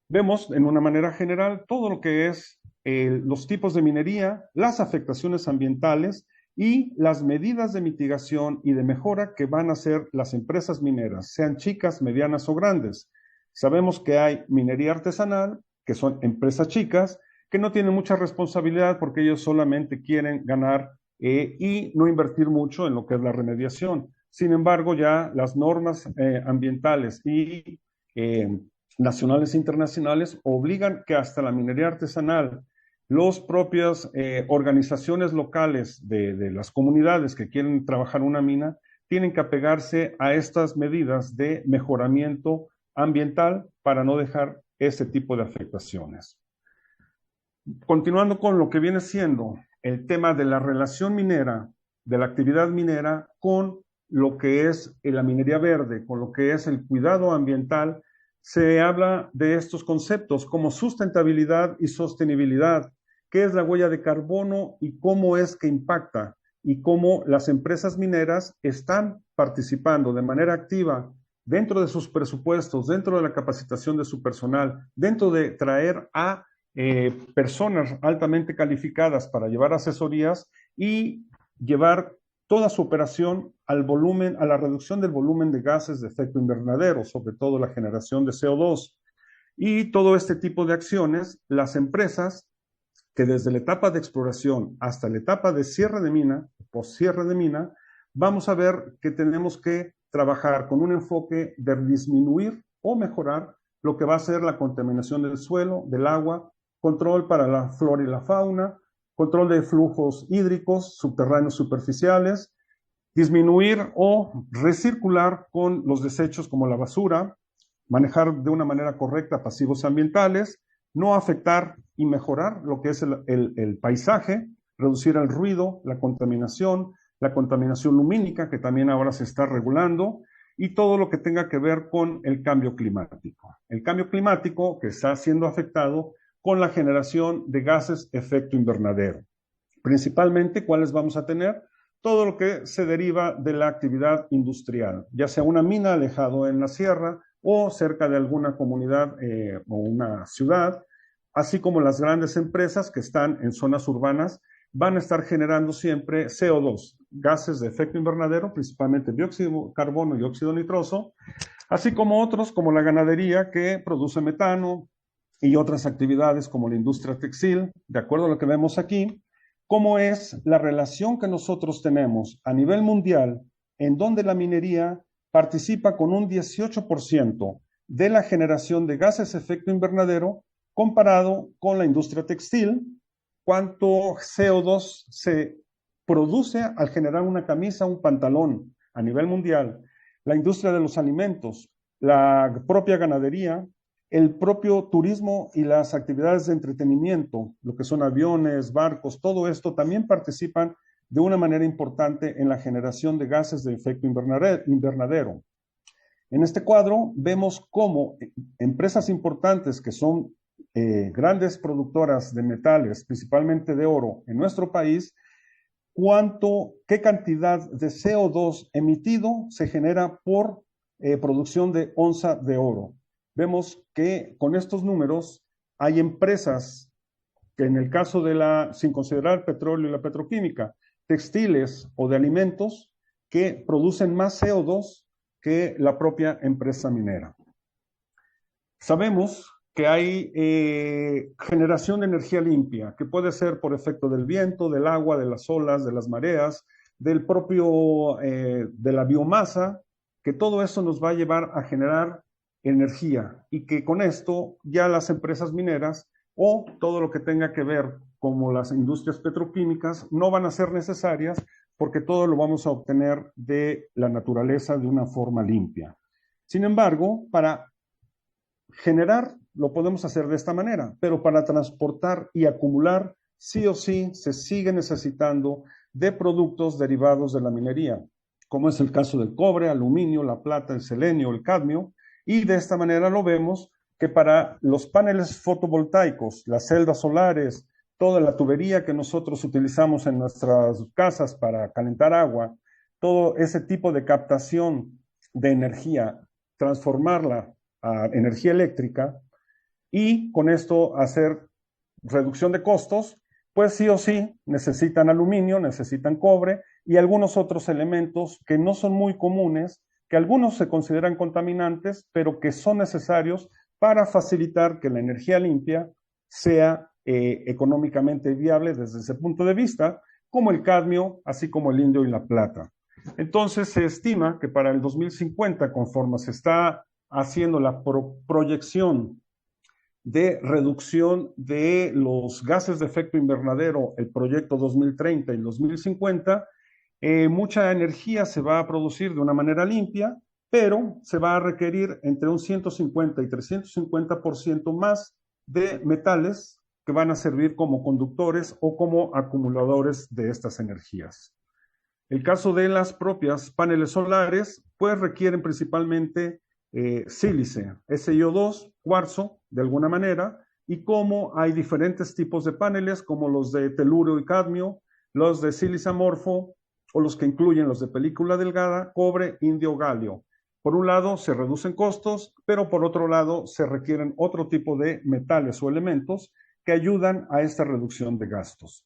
Vemos en una manera general todo lo que es los tipos de minería, las afectaciones ambientales y las medidas de mitigación y de mejora que van a hacer las empresas mineras, sean chicas, medianas o grandes. Sabemos que hay minería artesanal, que son empresas chicas, que no tienen mucha responsabilidad porque ellos solamente quieren ganar y no invertir mucho en lo que es la remediación. Sin embargo, ya las normas ambientales y nacionales e internacionales obligan que hasta la minería artesanal, las propias organizaciones locales de las comunidades que quieren trabajar una mina, tienen que apegarse a estas medidas de mejoramiento ambiental para no dejar ese tipo de afectaciones. Continuando con lo que viene siendo el tema de la relación minera, de la actividad minera con lo que es la minería verde, con lo que es el cuidado ambiental, se habla de estos conceptos como sustentabilidad y sostenibilidad, qué es la huella de carbono y cómo es que impacta, y cómo las empresas mineras están participando de manera activa dentro de sus presupuestos, dentro de la capacitación de su personal, dentro de traer a personas altamente calificadas para llevar asesorías y llevar toda su operación al volumen, a la reducción del volumen de gases de efecto invernadero, sobre todo la generación de CO2. Y todo este tipo de acciones, las empresas que desde la etapa de exploración hasta la etapa de cierre de mina, post cierre de mina, vamos a ver que tenemos que trabajar con un enfoque de disminuir o mejorar lo que va a ser la contaminación del suelo, del agua, control para la flora y la fauna, control de flujos hídricos subterráneos superficiales, disminuir o recircular con los desechos como la basura, manejar de una manera correcta pasivos ambientales, no afectar y mejorar lo que es el paisaje, reducir el ruido, la contaminación lumínica, que también ahora se está regulando, y todo lo que tenga que ver con el cambio climático. El cambio climático que está siendo afectado con la generación de gases efecto invernadero. Principalmente, ¿cuáles vamos a tener? Todo lo que se deriva de la actividad industrial, ya sea una mina alejado en la sierra o cerca de alguna comunidad o una ciudad, así como las grandes empresas que están en zonas urbanas, van a estar generando siempre CO2, gases de efecto invernadero, principalmente dióxido de carbono y óxido nitroso, así como otros como la ganadería que produce metano, y otras actividades como la industria textil, de acuerdo a lo que vemos aquí, cómo es la relación que nosotros tenemos a nivel mundial, en donde la minería participa con un 18% de la generación de gases de efecto invernadero comparado con la industria textil, cuánto CO2 se produce al generar una camisa, un pantalón a nivel mundial, la industria de los alimentos, la propia ganadería, el propio turismo y las actividades de entretenimiento, lo que son aviones, barcos, todo esto también participan de una manera importante en la generación de gases de efecto invernadero. En este cuadro vemos cómo empresas importantes que son grandes productoras de metales, principalmente de oro, en nuestro país, qué cantidad de CO2 emitido se genera por producción de onza de oro. Vemos que con estos números hay empresas que en el caso sin considerar el petróleo y la petroquímica, textiles o de alimentos, que producen más CO2 que la propia empresa minera. Sabemos que hay generación de energía limpia, que puede ser por efecto del viento, del agua, de las olas, de las mareas, del propio, de la biomasa, que todo eso nos va a llevar a generar energía y que con esto ya las empresas mineras o todo lo que tenga que ver como las industrias petroquímicas no van a ser necesarias porque todo lo vamos a obtener de la naturaleza de una forma limpia. Sin embargo, para generar lo podemos hacer de esta manera, pero para transportar y acumular sí o sí se sigue necesitando de productos derivados de la minería, como es el caso del cobre, aluminio, la plata, el selenio, el cadmio, y de esta manera lo vemos que para los paneles fotovoltaicos, las celdas solares, toda la tubería que nosotros utilizamos en nuestras casas para calentar agua, todo ese tipo de captación de energía, transformarla a energía eléctrica y con esto hacer reducción de costos, pues sí o sí necesitan aluminio, necesitan cobre y algunos otros elementos que no son muy comunes, que algunos se consideran contaminantes, pero que son necesarios para facilitar que la energía limpia sea económicamente viable desde ese punto de vista, como el cadmio, así como el indio y la plata. Entonces se estima que para el 2050, conforme se está haciendo la proyección de reducción de los gases de efecto invernadero, el proyecto 2030 y 2050, mucha energía se va a producir de una manera limpia, pero se va a requerir entre un 150 y 350% más de metales que van a servir como conductores o como acumuladores de estas energías. El caso de las propias paneles solares, pues requieren principalmente sílice, SiO2, cuarzo, de alguna manera, y como hay diferentes tipos de paneles, como los de telúrico y cadmio, los de sílice amorfo, o los que incluyen los de película delgada, cobre, indio, galio. Por un lado, se reducen costos, pero por otro lado, se requieren otro tipo de metales o elementos que ayudan a esta reducción de gastos.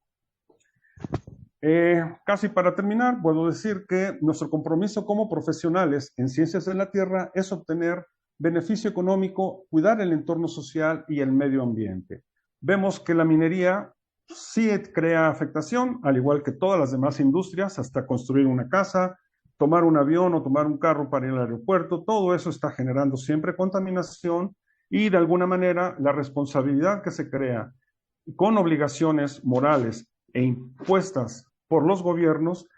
Casi para terminar, puedo decir que nuestro compromiso como profesionales en ciencias de la Tierra es obtener beneficio económico, cuidar el entorno social y el medio ambiente. Vemos que la minería sí crea afectación, al igual que todas las demás industrias, hasta construir una casa, tomar un avión o tomar un carro para ir al aeropuerto, todo eso está generando siempre contaminación y de alguna manera la responsabilidad que se crea con obligaciones morales e impuestas por los gobiernos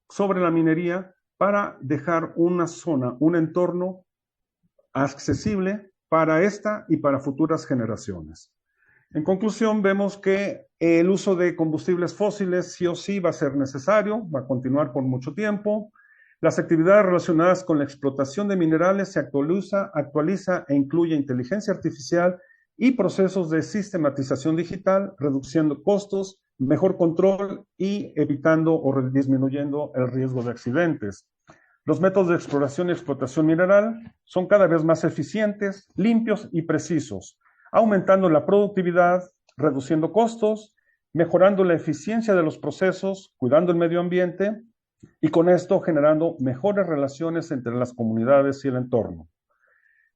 sobre la minería para dejar una zona, un entorno accesible para esta y para futuras generaciones. En conclusión, vemos que el uso de combustibles fósiles sí o sí va a ser necesario, va a continuar por mucho tiempo. Las actividades relacionadas con la explotación de minerales se actualiza e incluye inteligencia artificial y procesos de sistematización digital, reduciendo costos, mejor control y evitando o disminuyendo el riesgo de accidentes. Los métodos de exploración y explotación mineral son cada vez más eficientes, limpios y precisos, aumentando la productividad, reduciendo costos, mejorando la eficiencia de los procesos, cuidando el medio ambiente y con esto generando mejores relaciones entre las comunidades y el entorno.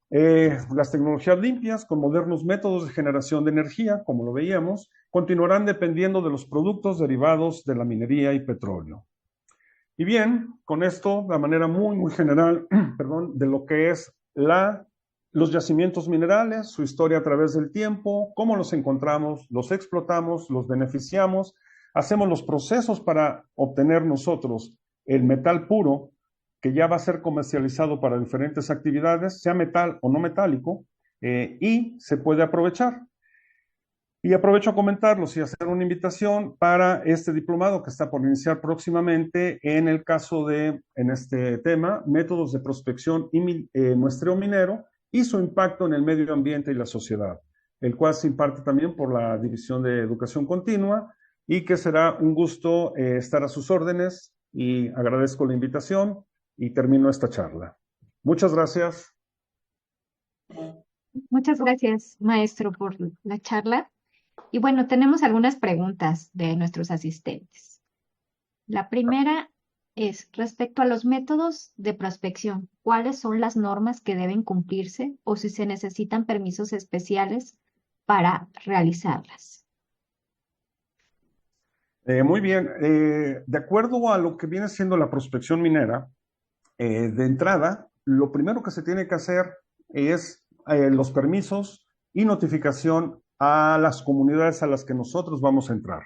Las tecnologías limpias con modernos métodos de generación de energía, como lo veíamos, continuarán dependiendo de los productos derivados de la minería y petróleo. Y bien, con esto, de manera muy general, perdón, de lo que es los yacimientos minerales, su historia a través del tiempo, cómo los encontramos, los explotamos, los beneficiamos, hacemos los procesos para obtener nosotros el metal puro, que ya va a ser comercializado para diferentes actividades, sea metal o no metálico, y se puede aprovechar. Y aprovecho a comentarlos y hacer una invitación para este diplomado que está por iniciar próximamente en el caso de, en este tema, métodos de prospección y muestreo minero y su impacto en el medio ambiente y la sociedad, el cual se imparte también por la División de Educación Continua y que será un gusto estar a sus órdenes y agradezco la invitación y termino esta charla. Muchas gracias. Muchas gracias, maestro, por la charla. Y bueno, tenemos algunas preguntas de nuestros asistentes. La primera es respecto a los métodos de prospección. ¿Cuáles son las normas que deben cumplirse o si se necesitan permisos especiales para realizarlas? Muy bien. De acuerdo a lo que viene siendo la prospección minera, de entrada, lo primero que se tiene que hacer es los permisos y notificación a las comunidades a las que nosotros vamos a entrar.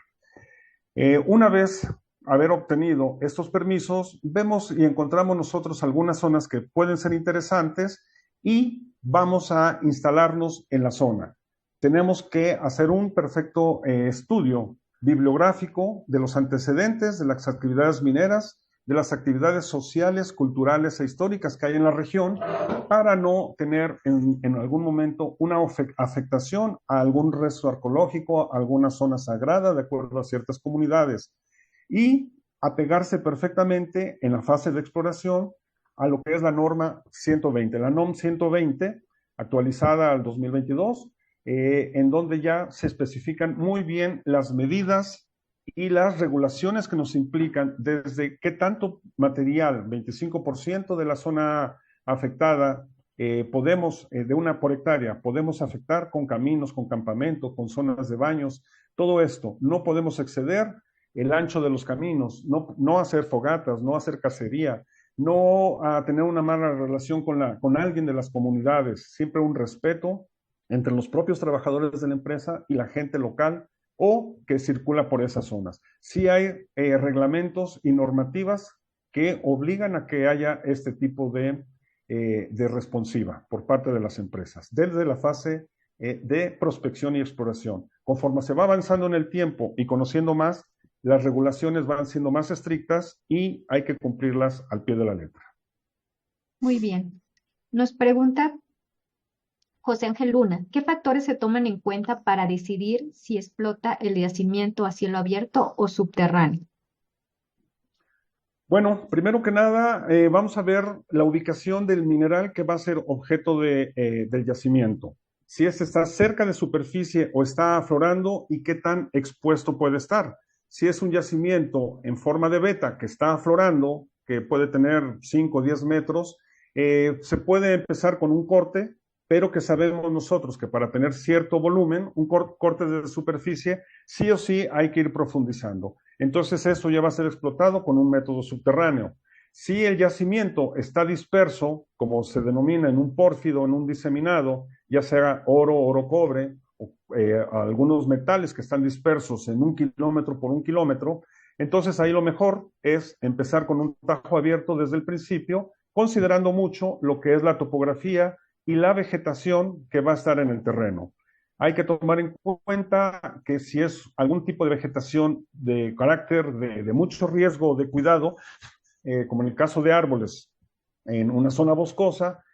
Una vez haber obtenido estos permisos, vemos y encontramos nosotros algunas zonas que pueden ser interesantes y vamos a instalarnos en la zona. Tenemos que hacer un perfecto estudio bibliográfico de los antecedentes de las actividades mineras, de las actividades sociales, culturales e históricas que hay en la región, para no tener en algún momento una afectación a algún resto arqueológico, a alguna zona sagrada, de acuerdo a ciertas comunidades, y apegarse perfectamente en la fase de exploración a lo que es la norma 120, la NOM 120, actualizada al 2022, en donde ya se especifican muy bien las medidas y las regulaciones que nos implican desde qué tanto material, 25% de la zona afectada, podemos, de una por hectárea, podemos afectar con caminos, con campamentos, con zonas de baños, todo esto. No podemos exceder el ancho de los caminos, no hacer fogatas, no hacer cacería, no tener una mala relación con alguien de las comunidades, siempre un respeto entre los propios trabajadores de la empresa y la gente local o que circula por esas zonas. Sí hay reglamentos y normativas que obligan a que haya este tipo de responsiva por parte de las empresas, desde la fase de prospección y exploración. Conforme se va avanzando en el tiempo y conociendo más, las regulaciones van siendo más estrictas y hay que cumplirlas al pie de la letra. Muy bien. Nos pregunta José Ángel Luna, ¿qué factores se toman en cuenta para decidir si explota el yacimiento a cielo abierto o subterráneo? Bueno, primero que nada, vamos a ver la ubicación del mineral que va a ser objeto del yacimiento. Si este está cerca de superficie o está aflorando y qué tan expuesto puede estar. Si es un yacimiento en forma de veta que está aflorando, que puede tener 5 o 10 metros, se puede empezar con un corte, pero que sabemos nosotros que para tener cierto volumen, un corte de superficie, sí o sí hay que ir profundizando. Entonces eso ya va a ser explotado con un método subterráneo. Si el yacimiento está disperso, como se denomina en un pórfido, en un diseminado, ya sea oro, oro-cobre, o algunos metales que están dispersos en 1 kilómetro por 1 kilómetro, entonces ahí lo mejor es empezar con un tajo abierto desde el principio, considerando mucho lo que es la topografía y la vegetación que va a estar en el terreno. Hay que tomar en cuenta que si es algún tipo de vegetación de carácter de mucho riesgo o de cuidado, como en el caso de árboles en una zona boscosa,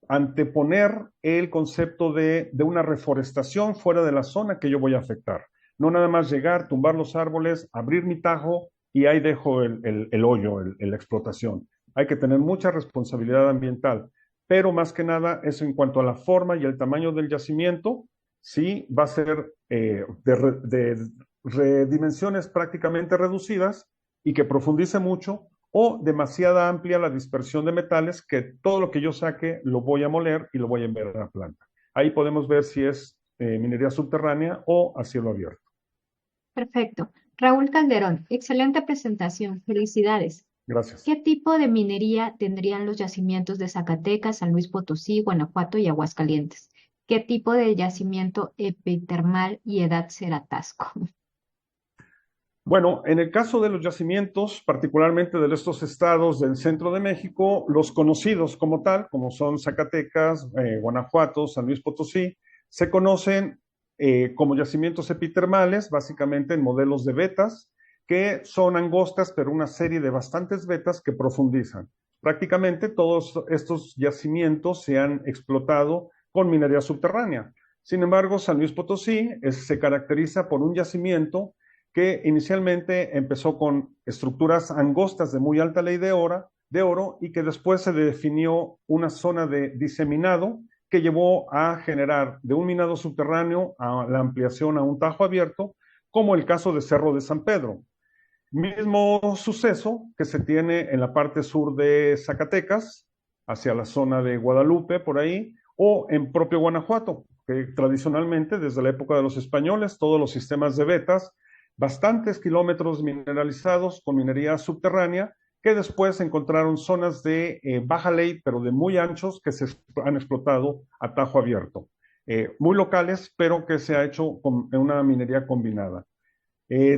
anteponer el concepto de una reforestación fuera de la zona que yo voy a afectar. No nada más llegar, tumbar los árboles, abrir mi tajo y ahí dejo el hoyo, la explotación. Hay que tener mucha responsabilidad ambiental, pero más que nada es en cuanto a la forma y el tamaño del yacimiento, sí va a ser de dimensiones prácticamente reducidas y que profundice mucho, o demasiada amplia la dispersión de metales que todo lo que yo saque lo voy a moler y lo voy a enviar a la planta. Ahí podemos ver si es minería subterránea o a cielo abierto. Perfecto. Raúl Calderón, excelente presentación. Felicidades. Gracias. ¿Qué tipo de minería tendrían los yacimientos de Zacatecas, San Luis Potosí, Guanajuato y Aguascalientes? ¿Qué tipo de yacimiento epitermal y edad Ceratasco? Bueno, en el caso de los yacimientos, particularmente de estos estados del centro de México, los conocidos como tal, como son Zacatecas, Guanajuato, San Luis Potosí, se conocen como yacimientos epitermales, básicamente en modelos de vetas, que son angostas, pero una serie de bastantes vetas que profundizan. Prácticamente todos estos yacimientos se han explotado con minería subterránea. Sin embargo, San Luis Potosí se caracteriza por un yacimiento que inicialmente empezó con estructuras angostas de muy alta ley de oro y que después se definió una zona de diseminado que llevó a generar de un minado subterráneo a la ampliación a un tajo abierto, como el caso de Cerro de San Pedro. Mismo suceso que se tiene en la parte sur de Zacatecas, hacia la zona de Guadalupe, por ahí, o en propio Guanajuato, que tradicionalmente, desde la época de los españoles, todos los sistemas de vetas, bastantes kilómetros mineralizados con minería subterránea, que después encontraron zonas de baja ley, pero de muy anchos, que se han explotado a tajo abierto. Muy locales, pero que se ha hecho con una minería combinada.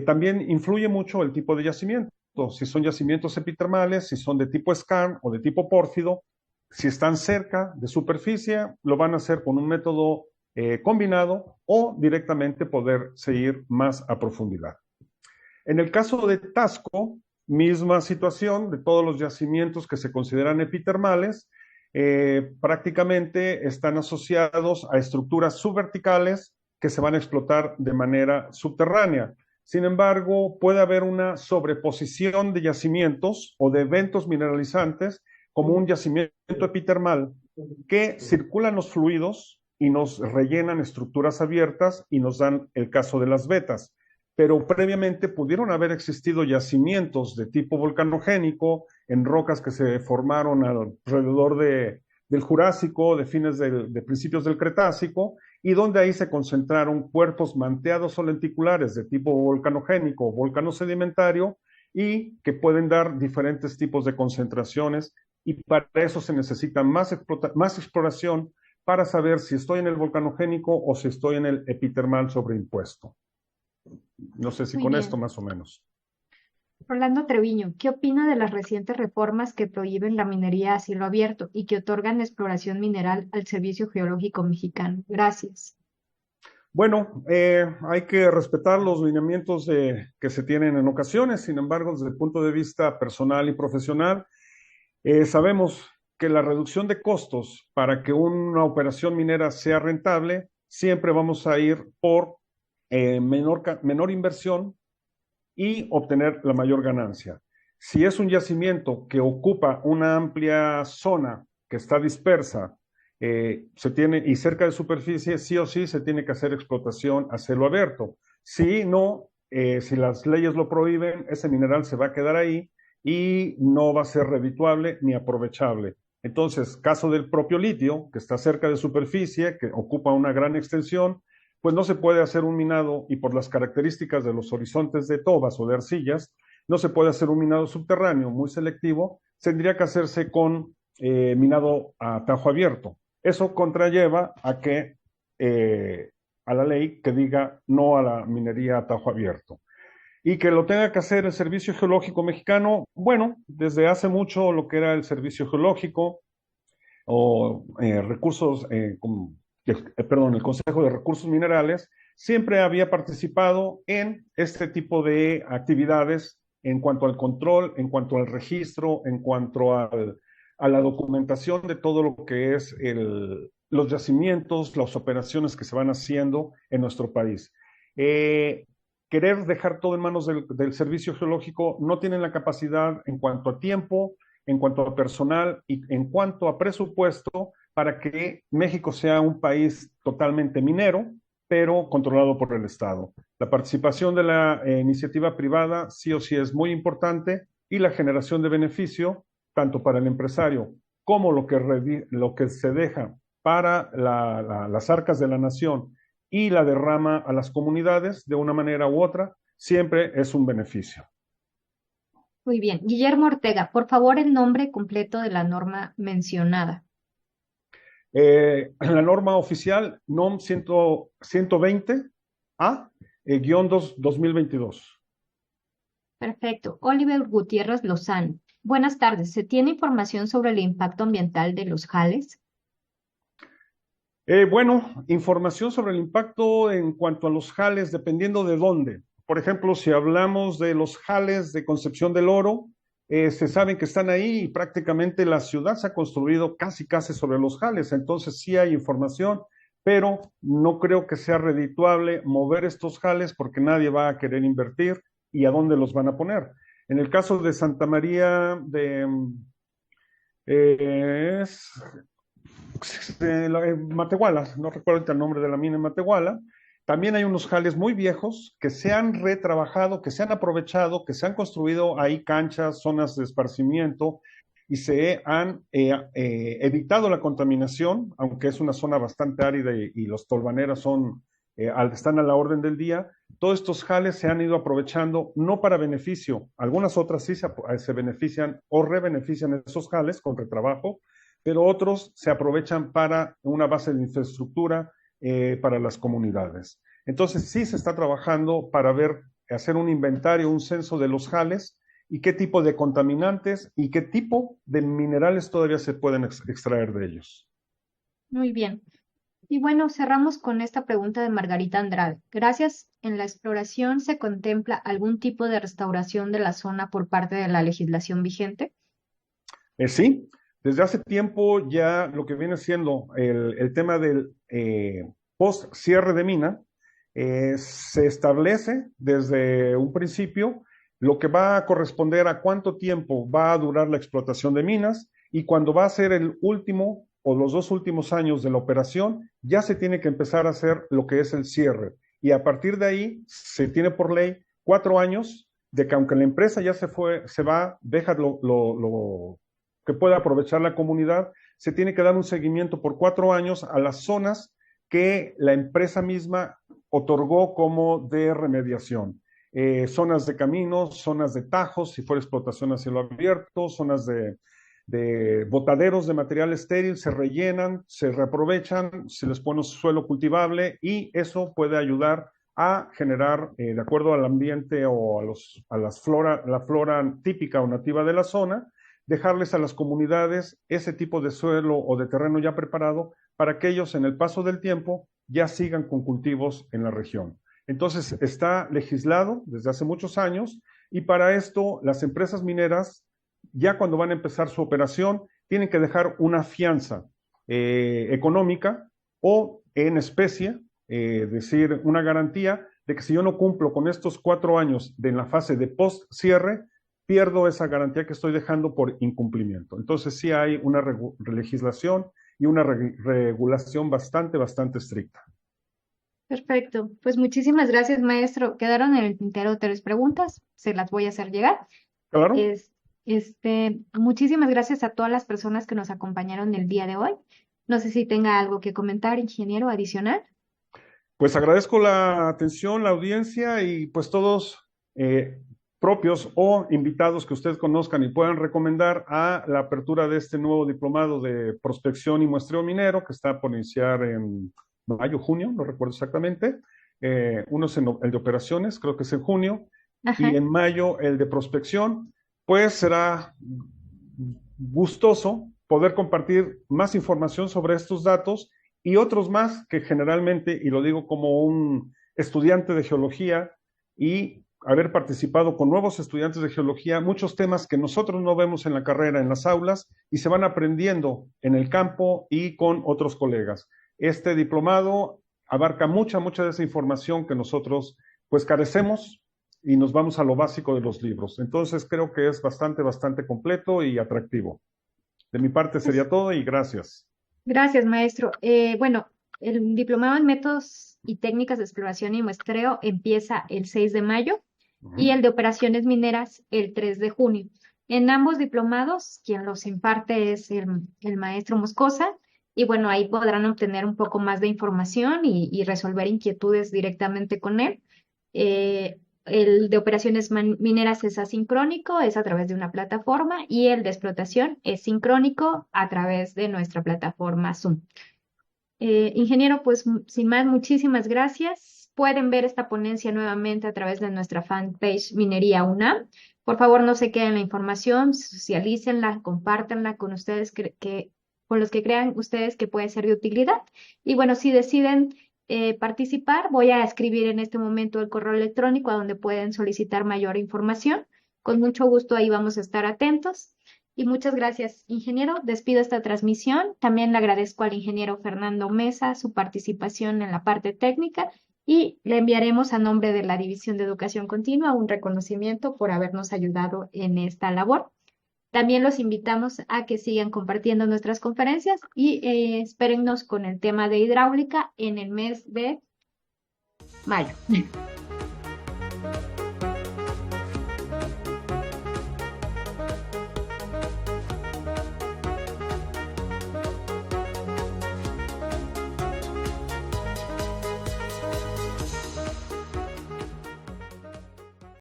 También influye mucho el tipo de yacimiento, si son yacimientos epitermales, si son de tipo skarn o de tipo pórfido, si están cerca de superficie, lo van a hacer con un método combinado o directamente poder seguir más a profundidad. En el caso de Tasco, misma situación de todos los yacimientos que se consideran epitermales, prácticamente están asociados a estructuras subverticales que se van a explotar de manera subterránea. Sin embargo, puede haber una sobreposición de yacimientos o de eventos mineralizantes como un yacimiento epitermal que circulan los fluidos y nos rellenan estructuras abiertas y nos dan el caso de las vetas. Pero previamente pudieron haber existido yacimientos de tipo volcanogénico en rocas que se formaron alrededor del Jurásico, de principios del Cretácico, y donde ahí se concentraron cuerpos manteados o lenticulares de tipo volcanogénico o volcanosedimentario y que pueden dar diferentes tipos de concentraciones, y para eso se necesita más exploración para saber si estoy en el volcanogénico o si estoy en el epitermal sobreimpuesto. No sé si Muy con esto bien. más o menos. Rolando Treviño, ¿qué opina de las recientes reformas que prohíben la minería a cielo abierto y que otorgan exploración mineral al Servicio Geológico Mexicano? Gracias. Bueno, hay que respetar los lineamientos que se tienen en ocasiones. Sin embargo, desde el punto de vista personal y profesional, sabemos que la reducción de costos para que una operación minera sea rentable, siempre vamos a ir por menor inversión y obtener la mayor ganancia. Si es un yacimiento que ocupa una amplia zona que está dispersa, se tiene, y cerca de superficie, sí o sí se tiene que hacer explotación a cielo abierto. Si no, si las leyes lo prohíben, ese mineral se va a quedar ahí y no va a ser redituable ni aprovechable. Entonces, caso del propio litio, que está cerca de superficie, que ocupa una gran extensión, pues no se puede hacer un minado, y por las características de los horizontes de tobas o de arcillas, no se puede hacer un minado subterráneo muy selectivo, tendría que hacerse con minado a tajo abierto. Eso contralleva a que a la ley que diga no a la minería a tajo abierto. Y que lo tenga que hacer el Servicio Geológico Mexicano, bueno, desde hace mucho lo que era el Servicio Geológico o recursos, perdón, el Consejo de Recursos Minerales, siempre había participado en este tipo de actividades en cuanto al control, en cuanto al registro, en cuanto a la documentación de todo lo que es los yacimientos, las operaciones que se van haciendo en nuestro país. Querer dejar todo en manos del Servicio Geológico, no tienen la capacidad en cuanto a tiempo, en cuanto a personal y en cuanto a presupuesto para que México sea un país totalmente minero, pero controlado por el Estado. La participación de la iniciativa privada sí o sí es muy importante, y la generación de beneficio, tanto para el empresario como lo que se deja para las arcas de la nación y la derrama a las comunidades de una manera u otra, siempre es un beneficio. Muy bien. Guillermo Ortega, por favor, el nombre completo de la norma mencionada. La norma oficial NOM 120A, guión 2022. Perfecto. Oliver Gutiérrez Lozano. Buenas tardes. ¿Se tiene información sobre el impacto ambiental de los jales? Bueno, información sobre el impacto en cuanto a los jales, dependiendo de dónde. Por ejemplo, si hablamos de los jales de Concepción del Oro, se saben que están ahí y prácticamente la ciudad se ha construido casi, casi sobre los jales. Entonces sí hay información, pero no creo que sea redituable mover estos jales porque nadie va a querer invertir y a dónde los van a poner. En el caso de Santa María de es Matehuala, no recuerdo el nombre de la mina en Matehuala, también hay unos jales muy viejos que se han retrabajado, que se han aprovechado, que se han construido ahí canchas, zonas de esparcimiento y se han evitado la contaminación, aunque es una zona bastante árida y los tolvaneras están a la orden del día. Todos estos jales se han ido aprovechando no para beneficio, algunas otras sí se benefician o rebenefician esos jales con retrabajo, pero otros se aprovechan para una base de infraestructura para las comunidades. Entonces sí se está trabajando para hacer un inventario, un censo de los jales y qué tipo de contaminantes y qué tipo de minerales todavía se pueden extraer de ellos. Muy bien. Y bueno, cerramos con esta pregunta de Margarita Andrade. Gracias. ¿En la exploración se contempla algún tipo de restauración de la zona por parte de la legislación vigente? Sí, desde hace tiempo ya lo que viene siendo el tema del post cierre de mina, se establece desde un principio lo que va a corresponder a cuánto tiempo va a durar la explotación de minas y cuando va a ser el último o los 2 últimos años de la operación, ya se tiene que empezar a hacer lo que es el cierre. Y a partir de ahí se tiene por ley 4 años de que aunque la empresa ya se va, deja lo que pueda aprovechar la comunidad, se tiene que dar un seguimiento por 4 años a las zonas que la empresa misma otorgó como de remediación. Zonas de caminos, zonas de tajos, si fuera explotación a cielo abierto, zonas de botaderos de material estéril, se rellenan, se reaprovechan, se les pone suelo cultivable y eso puede ayudar a generar, de acuerdo al ambiente o la flora típica o nativa de la zona, dejarles a las comunidades ese tipo de suelo o de terreno ya preparado para que ellos en el paso del tiempo ya sigan con cultivos en la región. Entonces está legislado desde hace muchos años y para esto las empresas mineras ya cuando van a empezar su operación tienen que dejar una fianza económica o en especie, decir una garantía de que si yo no cumplo con estos 4 años en la fase de post cierre, pierdo esa garantía que estoy dejando por incumplimiento. Entonces sí hay una legislación y una regulación bastante, bastante estricta. Perfecto. Pues muchísimas gracias, maestro. Quedaron en el tintero 3 preguntas. Se las voy a hacer llegar. Claro, Es, muchísimas gracias a todas las personas que nos acompañaron el día de hoy. No sé si tenga algo que comentar, ingeniero, adicional. pues agradezco la atención, la audiencia y pues todos propios o invitados que ustedes conozcan y puedan recomendar a la apertura de este nuevo diplomado de prospección y muestreo minero que está por iniciar en mayo, junio, no recuerdo exactamente. Uno es el de operaciones, creo que es en junio, y Ajá. en mayo el de prospección. Pues será gustoso poder compartir más información sobre estos datos y otros más que generalmente, y lo digo como un estudiante de geología y haber participado con nuevos estudiantes de geología, muchos temas que nosotros no vemos en la carrera, en las aulas, y se van aprendiendo en el campo y con otros colegas. Este diplomado abarca mucha, mucha de esa información que nosotros pues carecemos y nos vamos a lo básico de los libros. Entonces creo que es bastante, bastante completo y atractivo. De mi parte Pues, sería todo y gracias. gracias, maestro. Bueno, el diplomado en métodos y técnicas de exploración y muestreo empieza el 6 de mayo y el de operaciones mineras el 3 de junio. En ambos diplomados, quien los imparte es el maestro Moscosa, y bueno, ahí podrán obtener un poco más de información y resolver inquietudes directamente con él. El de operaciones mineras es asincrónico, es a través de una plataforma, y el de explotación es sincrónico a través de nuestra plataforma Zoom. Ingeniero, pues sin más, muchísimas gracias. Pueden ver esta ponencia nuevamente a través de nuestra fanpage Minería UNAM. Por favor, no se queden la información, socialícenla, compártanla con ustedes que con los que crean ustedes que puede ser de utilidad. Y bueno, si deciden participar, voy a escribir en este momento el correo electrónico a donde pueden solicitar mayor información. Con mucho gusto ahí vamos a estar atentos. Y muchas gracias, ingeniero. Despido esta transmisión. También le agradezco al ingeniero Fernando Mesa su participación en la parte técnica y le enviaremos a nombre de la División de Educación Continua un reconocimiento por habernos ayudado en esta labor. También los invitamos a que sigan compartiendo nuestras conferencias y espérennos con el tema de hidráulica en el mes de mayo.